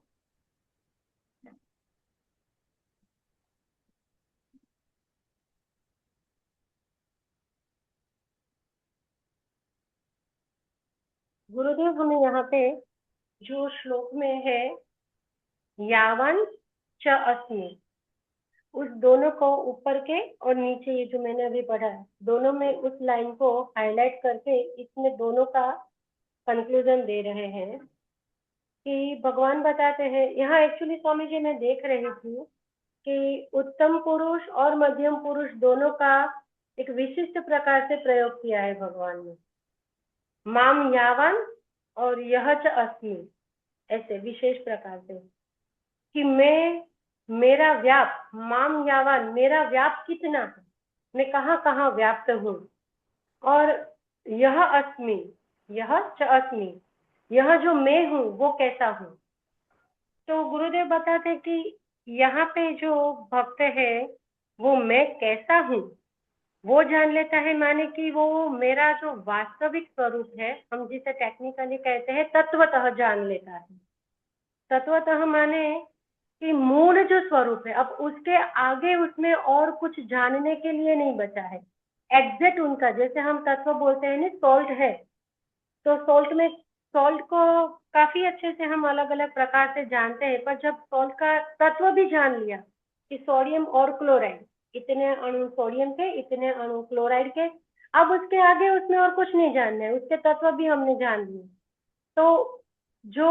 गुरुदेव हमें यहाँ पे जो श्लोक में है यावन च अस्मि, उस दोनों को ऊपर के और नीचे ये जो मैंने अभी पढ़ा है दोनों में उस लाइन को हाईलाइट करके इसमें दोनों का कंक्लूजन दे रहे हैं कि भगवान बताते हैं। यहाँ एक्चुअली स्वामी जी मैं देख रही थी कि उत्तम पुरुष और मध्यम पुरुष दोनों का एक विशिष्ट प्रकार से प्रयोग किया है भगवान ने। माम यावन और यह च अस्मि, ऐसे विशेष प्रकार से कि मैं, मेरा व्याप, माम यावन, मेरा व्याप कितना है, मैं कहाँ कहाँ व्याप्त हूँ, और यह अस्मि, यह च अस्मि, यह जो मैं हूँ वो कैसा हूँ। तो गुरुदेव बताते कि यहाँ पे जो भक्त है वो मैं कैसा हूँ वो जान लेता है, माने कि वो मेरा जो वास्तविक स्वरूप है, हम जिसे टेक्निकली कहते हैं तत्वतः जान लेता है। तत्वतः माने कि मूल जो स्वरूप है, अब उसके आगे उसमें और कुछ जानने के लिए नहीं बचा है। एग्जैक्ट उनका, जैसे हम तत्व बोलते हैं ना, सॉल्ट है तो सॉल्ट में, सॉल्ट को काफी अच्छे से हम अलग अलग प्रकार से जानते हैं, पर जब सॉल्ट का तत्व भी जान लिया कि सोडियम और क्लोराइड, इतने अणु सोडियम के, इतने अणु क्लोराइड के, अब उसके आगे उसमें और कुछ नहीं जानना है, उसके तत्व भी हमने जान लिए। तो जो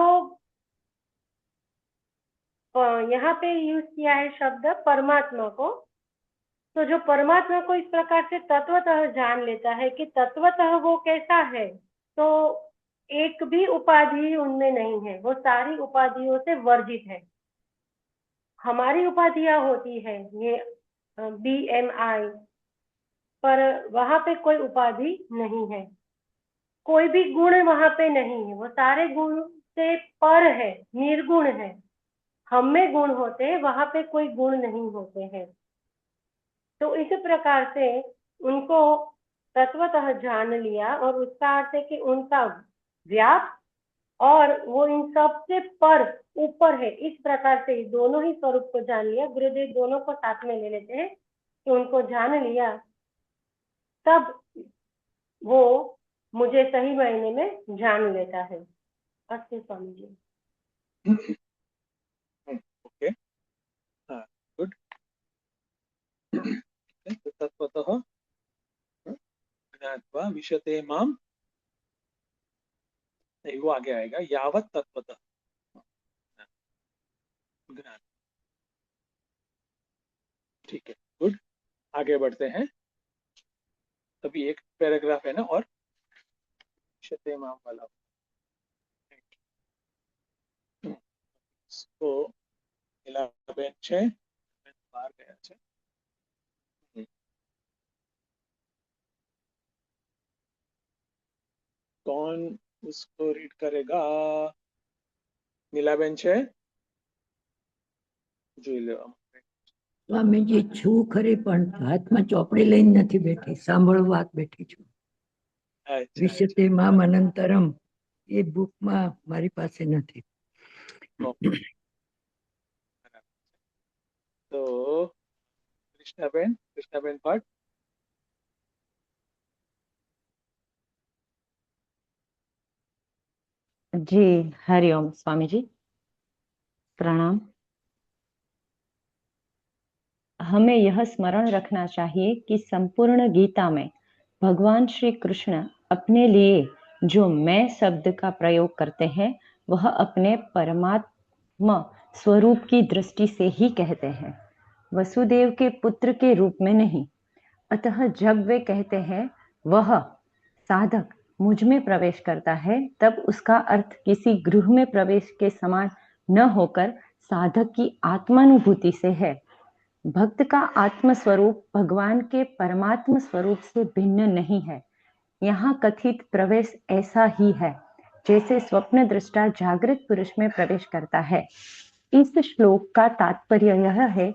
यहाँ पे यूज किया है शब्द परमात्मा को, तो जो परमात्मा को इस प्रकार से तत्वतः जान लेता है कि तत्वतः वो कैसा है, तो एक भी उपाधि उनमें नहीं है, वो सारी उपाधियों से वर्जित है। हमारी उपाधियां होती है ये BMI, पर वहां पे कोई उपाधि नहीं है, कोई भी गुण वहां पे नहीं है, वो सारे गुण से पर है, निर्गुण है। हम में गुण होते हैं, वहां पे कोई गुण नहीं होते हैं। तो इस प्रकार से उनको तत्वतः जान लिया, और उसका अर्थ है कि उनका व्याप और वो इन सब से पर ऊपर है, इस प्रकार से दोनों ही स्वरूप को जान लिया। गुरुदेव दोनों को साथ में ले लेते हैं कि उनको जान लिया, तब वो मुझे सही मायने में जान लेता है। अस्तु स्वामी जी। ओके, हाँ, गुड। तत्वतः ज्ञात्वा विशते माम, नहीं वो आगे आएगा, यावत तत्वतः ज्ञान। ठीक है, गुड, आगे बढ़ते हैं। अभी एक पैराग्राफ है ना, और विशते माम वाला, तो 11 છે, बाहर गया છે। कौन उसको रीड करेगा? नीलाबेन છે, જોઈ લો। સ્વામીજી છું ખરી પણ હાથમાં ચોપડી લઈને નથી બેઠી, સાંભળવા બેઠી છું। अच्छा, વિશતે મામ અનંતરમ એ બુકમાં મારી પાસે નથી। ओके, तो कृष्णाबेन भट्ट। जी, हरिओम स्वामी जी, प्रणाम। हमें यह स्मरण रखना चाहिए कि संपूर्ण गीता में भगवान श्री कृष्ण अपने लिए जो मैं शब्द का प्रयोग करते हैं वह अपने परमात्मा स्वरूप की दृष्टि से ही कहते हैं, वसुदेव के पुत्र के रूप में नहीं। अतः जब वे कहते हैं वह साधक मुझ में प्रवेश करता है, तब उसका अर्थ किसी गृह में प्रवेश के समान न होकर साधक की आत्मानुभूति से है। भक्त का आत्म स्वरूप भगवान के परमात्म स्वरूप से भिन्न नहीं है। यहाँ कथित प्रवेश ऐसा ही है जैसे स्वप्न दृष्टा जागृत पुरुष में प्रवेश करता है। इस श्लोक का तात्पर्य यह है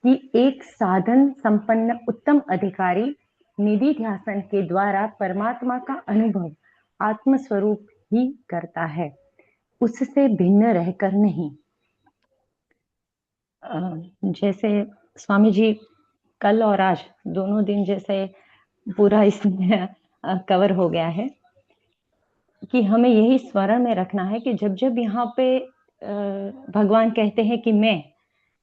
कि एक साधन संपन्न उत्तम अधिकारी निधि ध्यासन के द्वारा परमात्मा का अनुभव आत्म स्वरूप ही करता है, उससे भिन्न रहकर नहीं। जैसे स्वामी जी कल और आज दोनों दिन जैसे पूरा इसमें कवर हो गया है। कि हमें यही स्मरण में रखना है कि जब जब यहाँ पे भगवान कहते हैं कि मैं,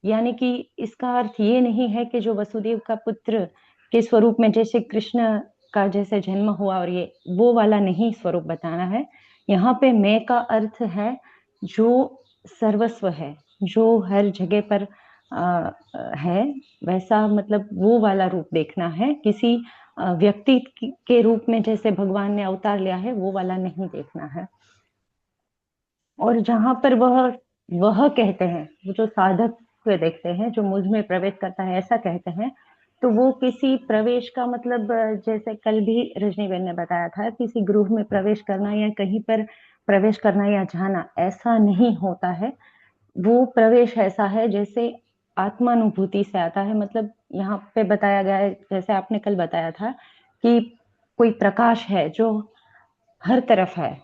यानी कि इसका अर्थ ये नहीं है कि जो वसुदेव का पुत्र के स्वरूप में जैसे कृष्ण का जैसे जन्म हुआ और ये वो वाला नहीं स्वरूप बताना है। यहाँ पे मैं का अर्थ है जो सर्वस्व है, जो हर जगह पर है, वैसा मतलब वो वाला रूप देखना है। किसी व्यक्ति के रूप में जैसे भगवान ने अवतार लिया है वो वाला नहीं देखना है। और जहाँ पर वह कहते हैं, वो जो साधक को देखते हैं जो मुझ में प्रवेश करता है ऐसा कहते हैं, तो वो किसी प्रवेश का मतलब जैसे कल भी रजनीबेन ने बताया था, किसी गृह में प्रवेश करना या कहीं पर प्रवेश करना या जाना ऐसा नहीं होता है। वो प्रवेश ऐसा है जैसे आत्मानुभूति से आता है। मतलब यहाँ पे बताया गया है, जैसे आपने कल बताया था कि कोई प्रकाश है जो हर तरफ है,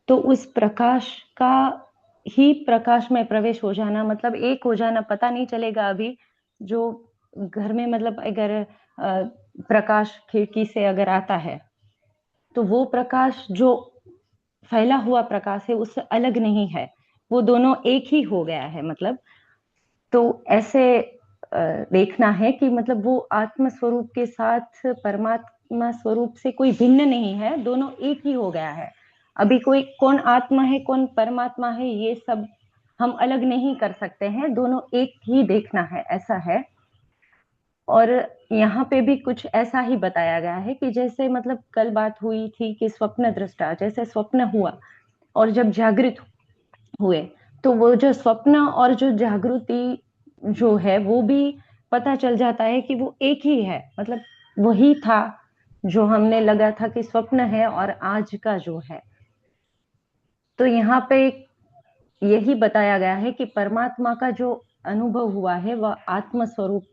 तो उस प्रकाश का ही प्रकाश में प्रवेश हो जाना, मतलब एक हो जाना, पता नहीं चलेगा अभी। जो घर में मतलब अगर प्रकाश खिड़की से अगर आता है तो वो प्रकाश जो फैला हुआ प्रकाश है उससे अलग नहीं है, वो दोनों एक ही हो गया है। मतलब तो ऐसे देखना है कि मतलब वो आत्म स्वरूप के साथ परमात्मा स्वरूप से कोई भिन्न नहीं है, दोनों एक ही हो गया है। अभी कोई कौन आत्मा है कौन परमात्मा है ये सब हम अलग नहीं कर सकते हैं, दोनों एक ही देखना है, ऐसा है। और यहाँ पे भी कुछ ऐसा ही बताया गया है कि जैसे मतलब कल बात हुई थी कि स्वप्न दृष्टा, जैसे स्वप्न हुआ और जब जागृत हुए तो वो जो स्वप्न और जो जागृति जो है वो भी पता चल जाता है कि वो एक ही है। मतलब वही था जो हमने लगा था कि स्वप्न है और आज का जो है। तो यहाँ पे यही बताया गया है कि परमात्मा का जो अनुभव हुआ है वह आत्म स्वरूप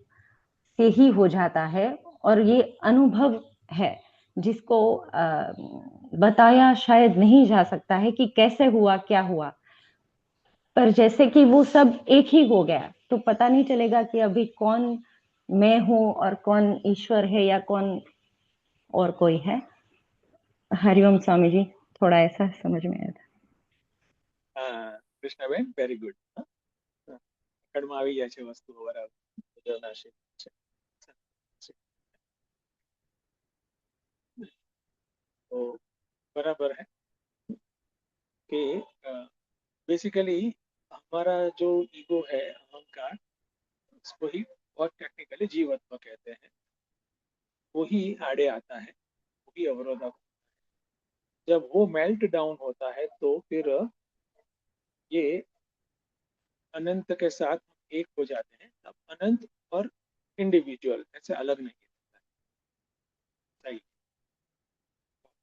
से ही हो जाता है। और ये अनुभव है जिसको बताया शायद नहीं जा सकता है कि कैसे हुआ क्या हुआ, पर जैसे कि वो सब एक ही हो गया तो पता नहीं चलेगा कि अभी कौन मैं हूँ और कौन ईश्वर है या कौन और कोई है। हरिओम स्वामी जी, थोड़ा ऐसा समझ में आया था। Krishnaben very good. પકડમાં આવી જાય છે વસ્તુઓ બરાબર. છે. તો बराबर है कि बेसिकली हमारा जो ईगो है, अहंकार, उसको ही बहुत टेक्निकली जीवत्व कहते हैं, वो ही आड़े आता है, वो ही अवरोधक। जब वो मेल्ट डाउन होता है तो फिर ये अनंत के साथ एक हो जाते हैं। अब अनंत और इंडिविजुअल ऐसे अलग नहीं होता है। सही।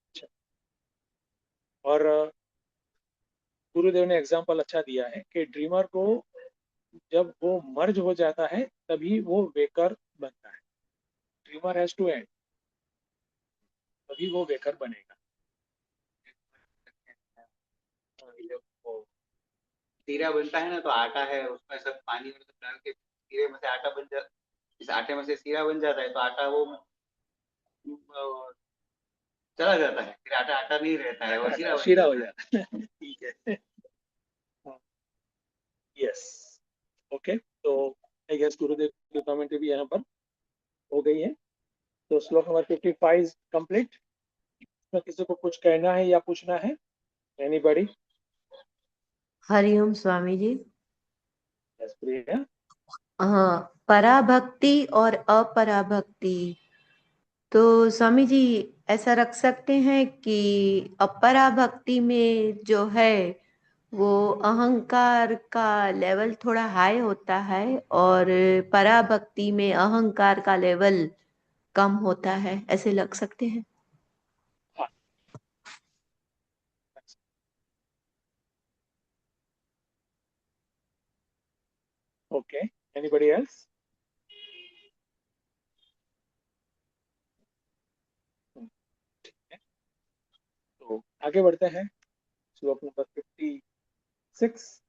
अच्छा। और गुरुदेव ने एग्जाम्पल अच्छा दिया है कि ड्रीमर को जब वो मर्ज हो जाता है तभी वो वेकर बनता है। ड्रीमर हैज टू एंड, तभी वो वेकर बनेगा। जब वो सीरा बनता है ना तो आटा है उसमें सब पानी में सब डाल के सीरे में से आटा बन जाता, इस आटे में से सीरा बन जाता है तो आटा वो चला जाता है, फिर आटा आटा नहीं रहता है, वो सीरा शीरा हो जाता है। जाता है। ठीक है। यस। ओके, तो आई गेस गुरुदेव की कमेंट्री भी यहाँ पर हो गई है। तो श्लोक नंबर 55 कंप्लीट। तो किसी को कुछ कहना है या पूछना है? एनीबॉडी? हरिओम स्वामी जी। यस प्रिया। हाँ, पराभक्ति और अपराभक्ति, तो स्वामी जी ऐसा रख सकते हैं कि अपराभक्ति में जो है वो अहंकार का लेवल थोड़ा हाई होता है और पराभक्ति में अहंकार का लेवल कम होता है, ऐसे लग सकते हैं। हाँ। Okay, anybody else? तो आगे बढ़ते हैं। श्लोक नंबर 56।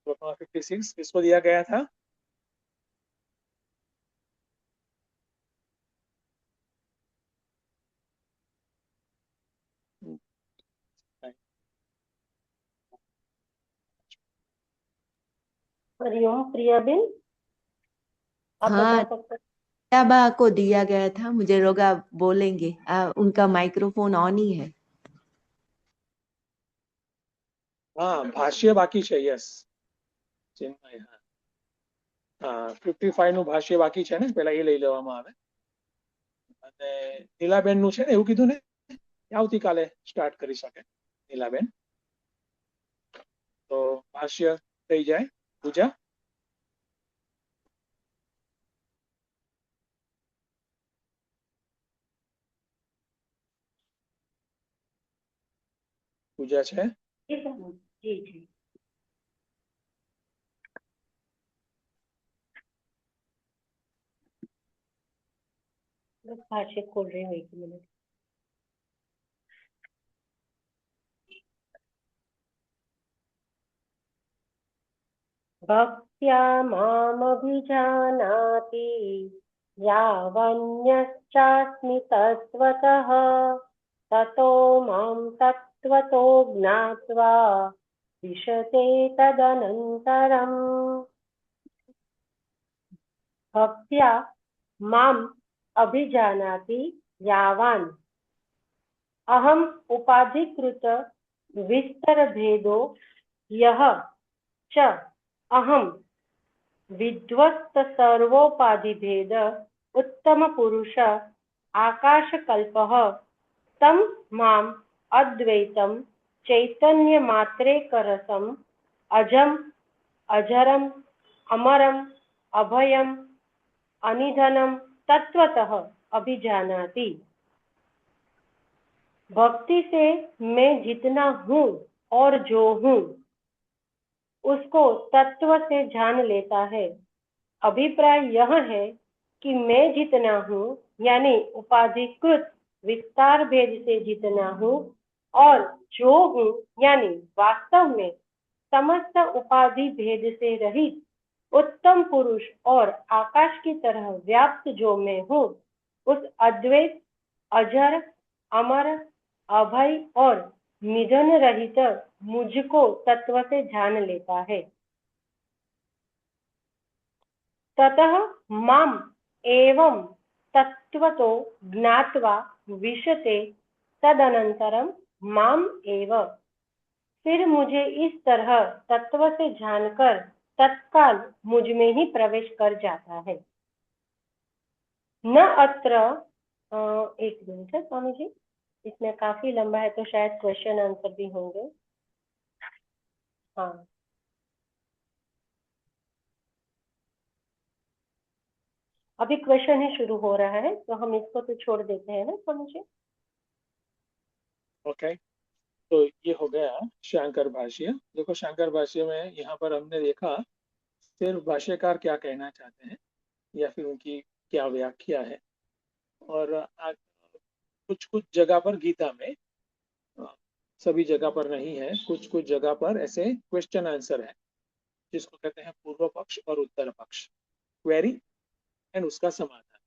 श्लोक नंबर 56 किसको दिया गया था? हरिओम प्रियाबेन, आप हाँ, बता सकते हैं? बा को दिया गया था, मुझे रोगा बोलेंगे। उनका माइक्रोफोन ऑन ही है। हाँ, भाष्य बाकी છે, યસ ચિન્મય, હા 55 નું ભાષ્ય બાકી છે ને, પેલા એ લઈ લેવામાં આવે. અને નીલાબેન નું છે ને, એવું કીધું ને, આવતીકાલે સ્ટાર્ટ કરી શકે નીલાબેન. તો ભાષ્ય થઈ જાય. પૂજા, પૂજા છે? जी जी, बस भाष्य खोल रही हूँ, 1 मिनट. भक्त्या मामभिजानाति यावन्यश्चास्मि तत्त्वतः, ततो मां तत्त्वतो ज्ञात्वा विशते तदनन्तरम्. भक्त्या माम अभिजानाति यावान् अहम उपाधिकृत विस्तर भेदो यह च अहम विध्वस्त सर्वोपाधि भेद उत्तम पुरुष आकाशकल्पः तम माम अद्वैतम चैतन्य मात्रेकरसम अजम अजरम अमरम अभयम अनिधनम तत्वतः अभिजानाति. भक्ति से मैं जितना हूँ और जो हूँ उसको तत्व से जान लेता है. अभिप्राय यह है कि मैं जितना हूँ यानी उपाधिकृत विस्तार भेद से जितना हूँ और जो हूँ यानी वास्तव में समस्त उपाधि भेद से रहित उत्तम पुरुष और आकाश की तरह व्याप्त जो मैं हूँ, उस अद्वैत अजर अमर अभय और निधन रहित मुझको तत्व से जान लेता है. ततः माम एवं तत्वतो ज्ञात्वा विशते तदनंतरम माम एव. फिर मुझे इस तरह तत्व से जानकर तत्काल मुझ में ही प्रवेश कर जाता है. न अत्र 1 मिनट है स्वामी जी, इसमें काफी लंबा है तो शायद क्वेश्चन आंसर भी होंगे. हाँ, अभी क्वेश्चन ही शुरू हो रहा है तो हम इसको तो छोड़ देते हैं ना स्वामी जी. ओके, तो ये हो गया शंकर भाष्य. देखो शंकर भाष्य में यहाँ पर हमने देखा सिर्फ भाष्यकार क्या कहना चाहते हैं या फिर उनकी क्या व्याख्या है. और कुछ कुछ जगह पर गीता में, सभी जगह पर नहीं है, कुछ कुछ जगह पर ऐसे क्वेश्चन आंसर है जिसको कहते हैं पूर्व पक्ष और उत्तर पक्ष, क्वेरी एंड उसका समाधान.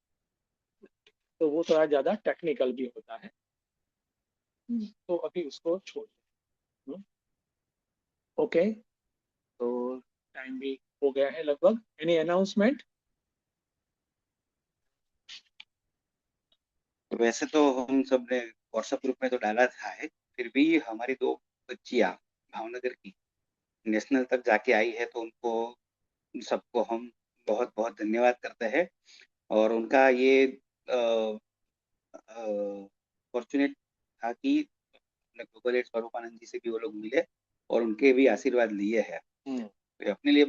तो वो थोड़ा ज्यादा टेक्निकल भी होता है, तो अभी उसको छोड़ दें. ओके, तो टाइम भी हो गया है लगभग. Any announcement? तो वैसे तो हम सब ने व्हाट्सएप ग्रुप में तो डाला था है, फिर भी हमारी 2 बच्चियां भावनगर की नेशनल तक जाके आई है, तो उनको सबको हम बहुत बहुत धन्यवाद करते हैं. और उनका ये फॉर्चुनेट था कि गोपाल स्वरूपानंद जी से भी वो लोग मिले और उनके भी आशीर्वाद लिए हैं. तो अपने लिए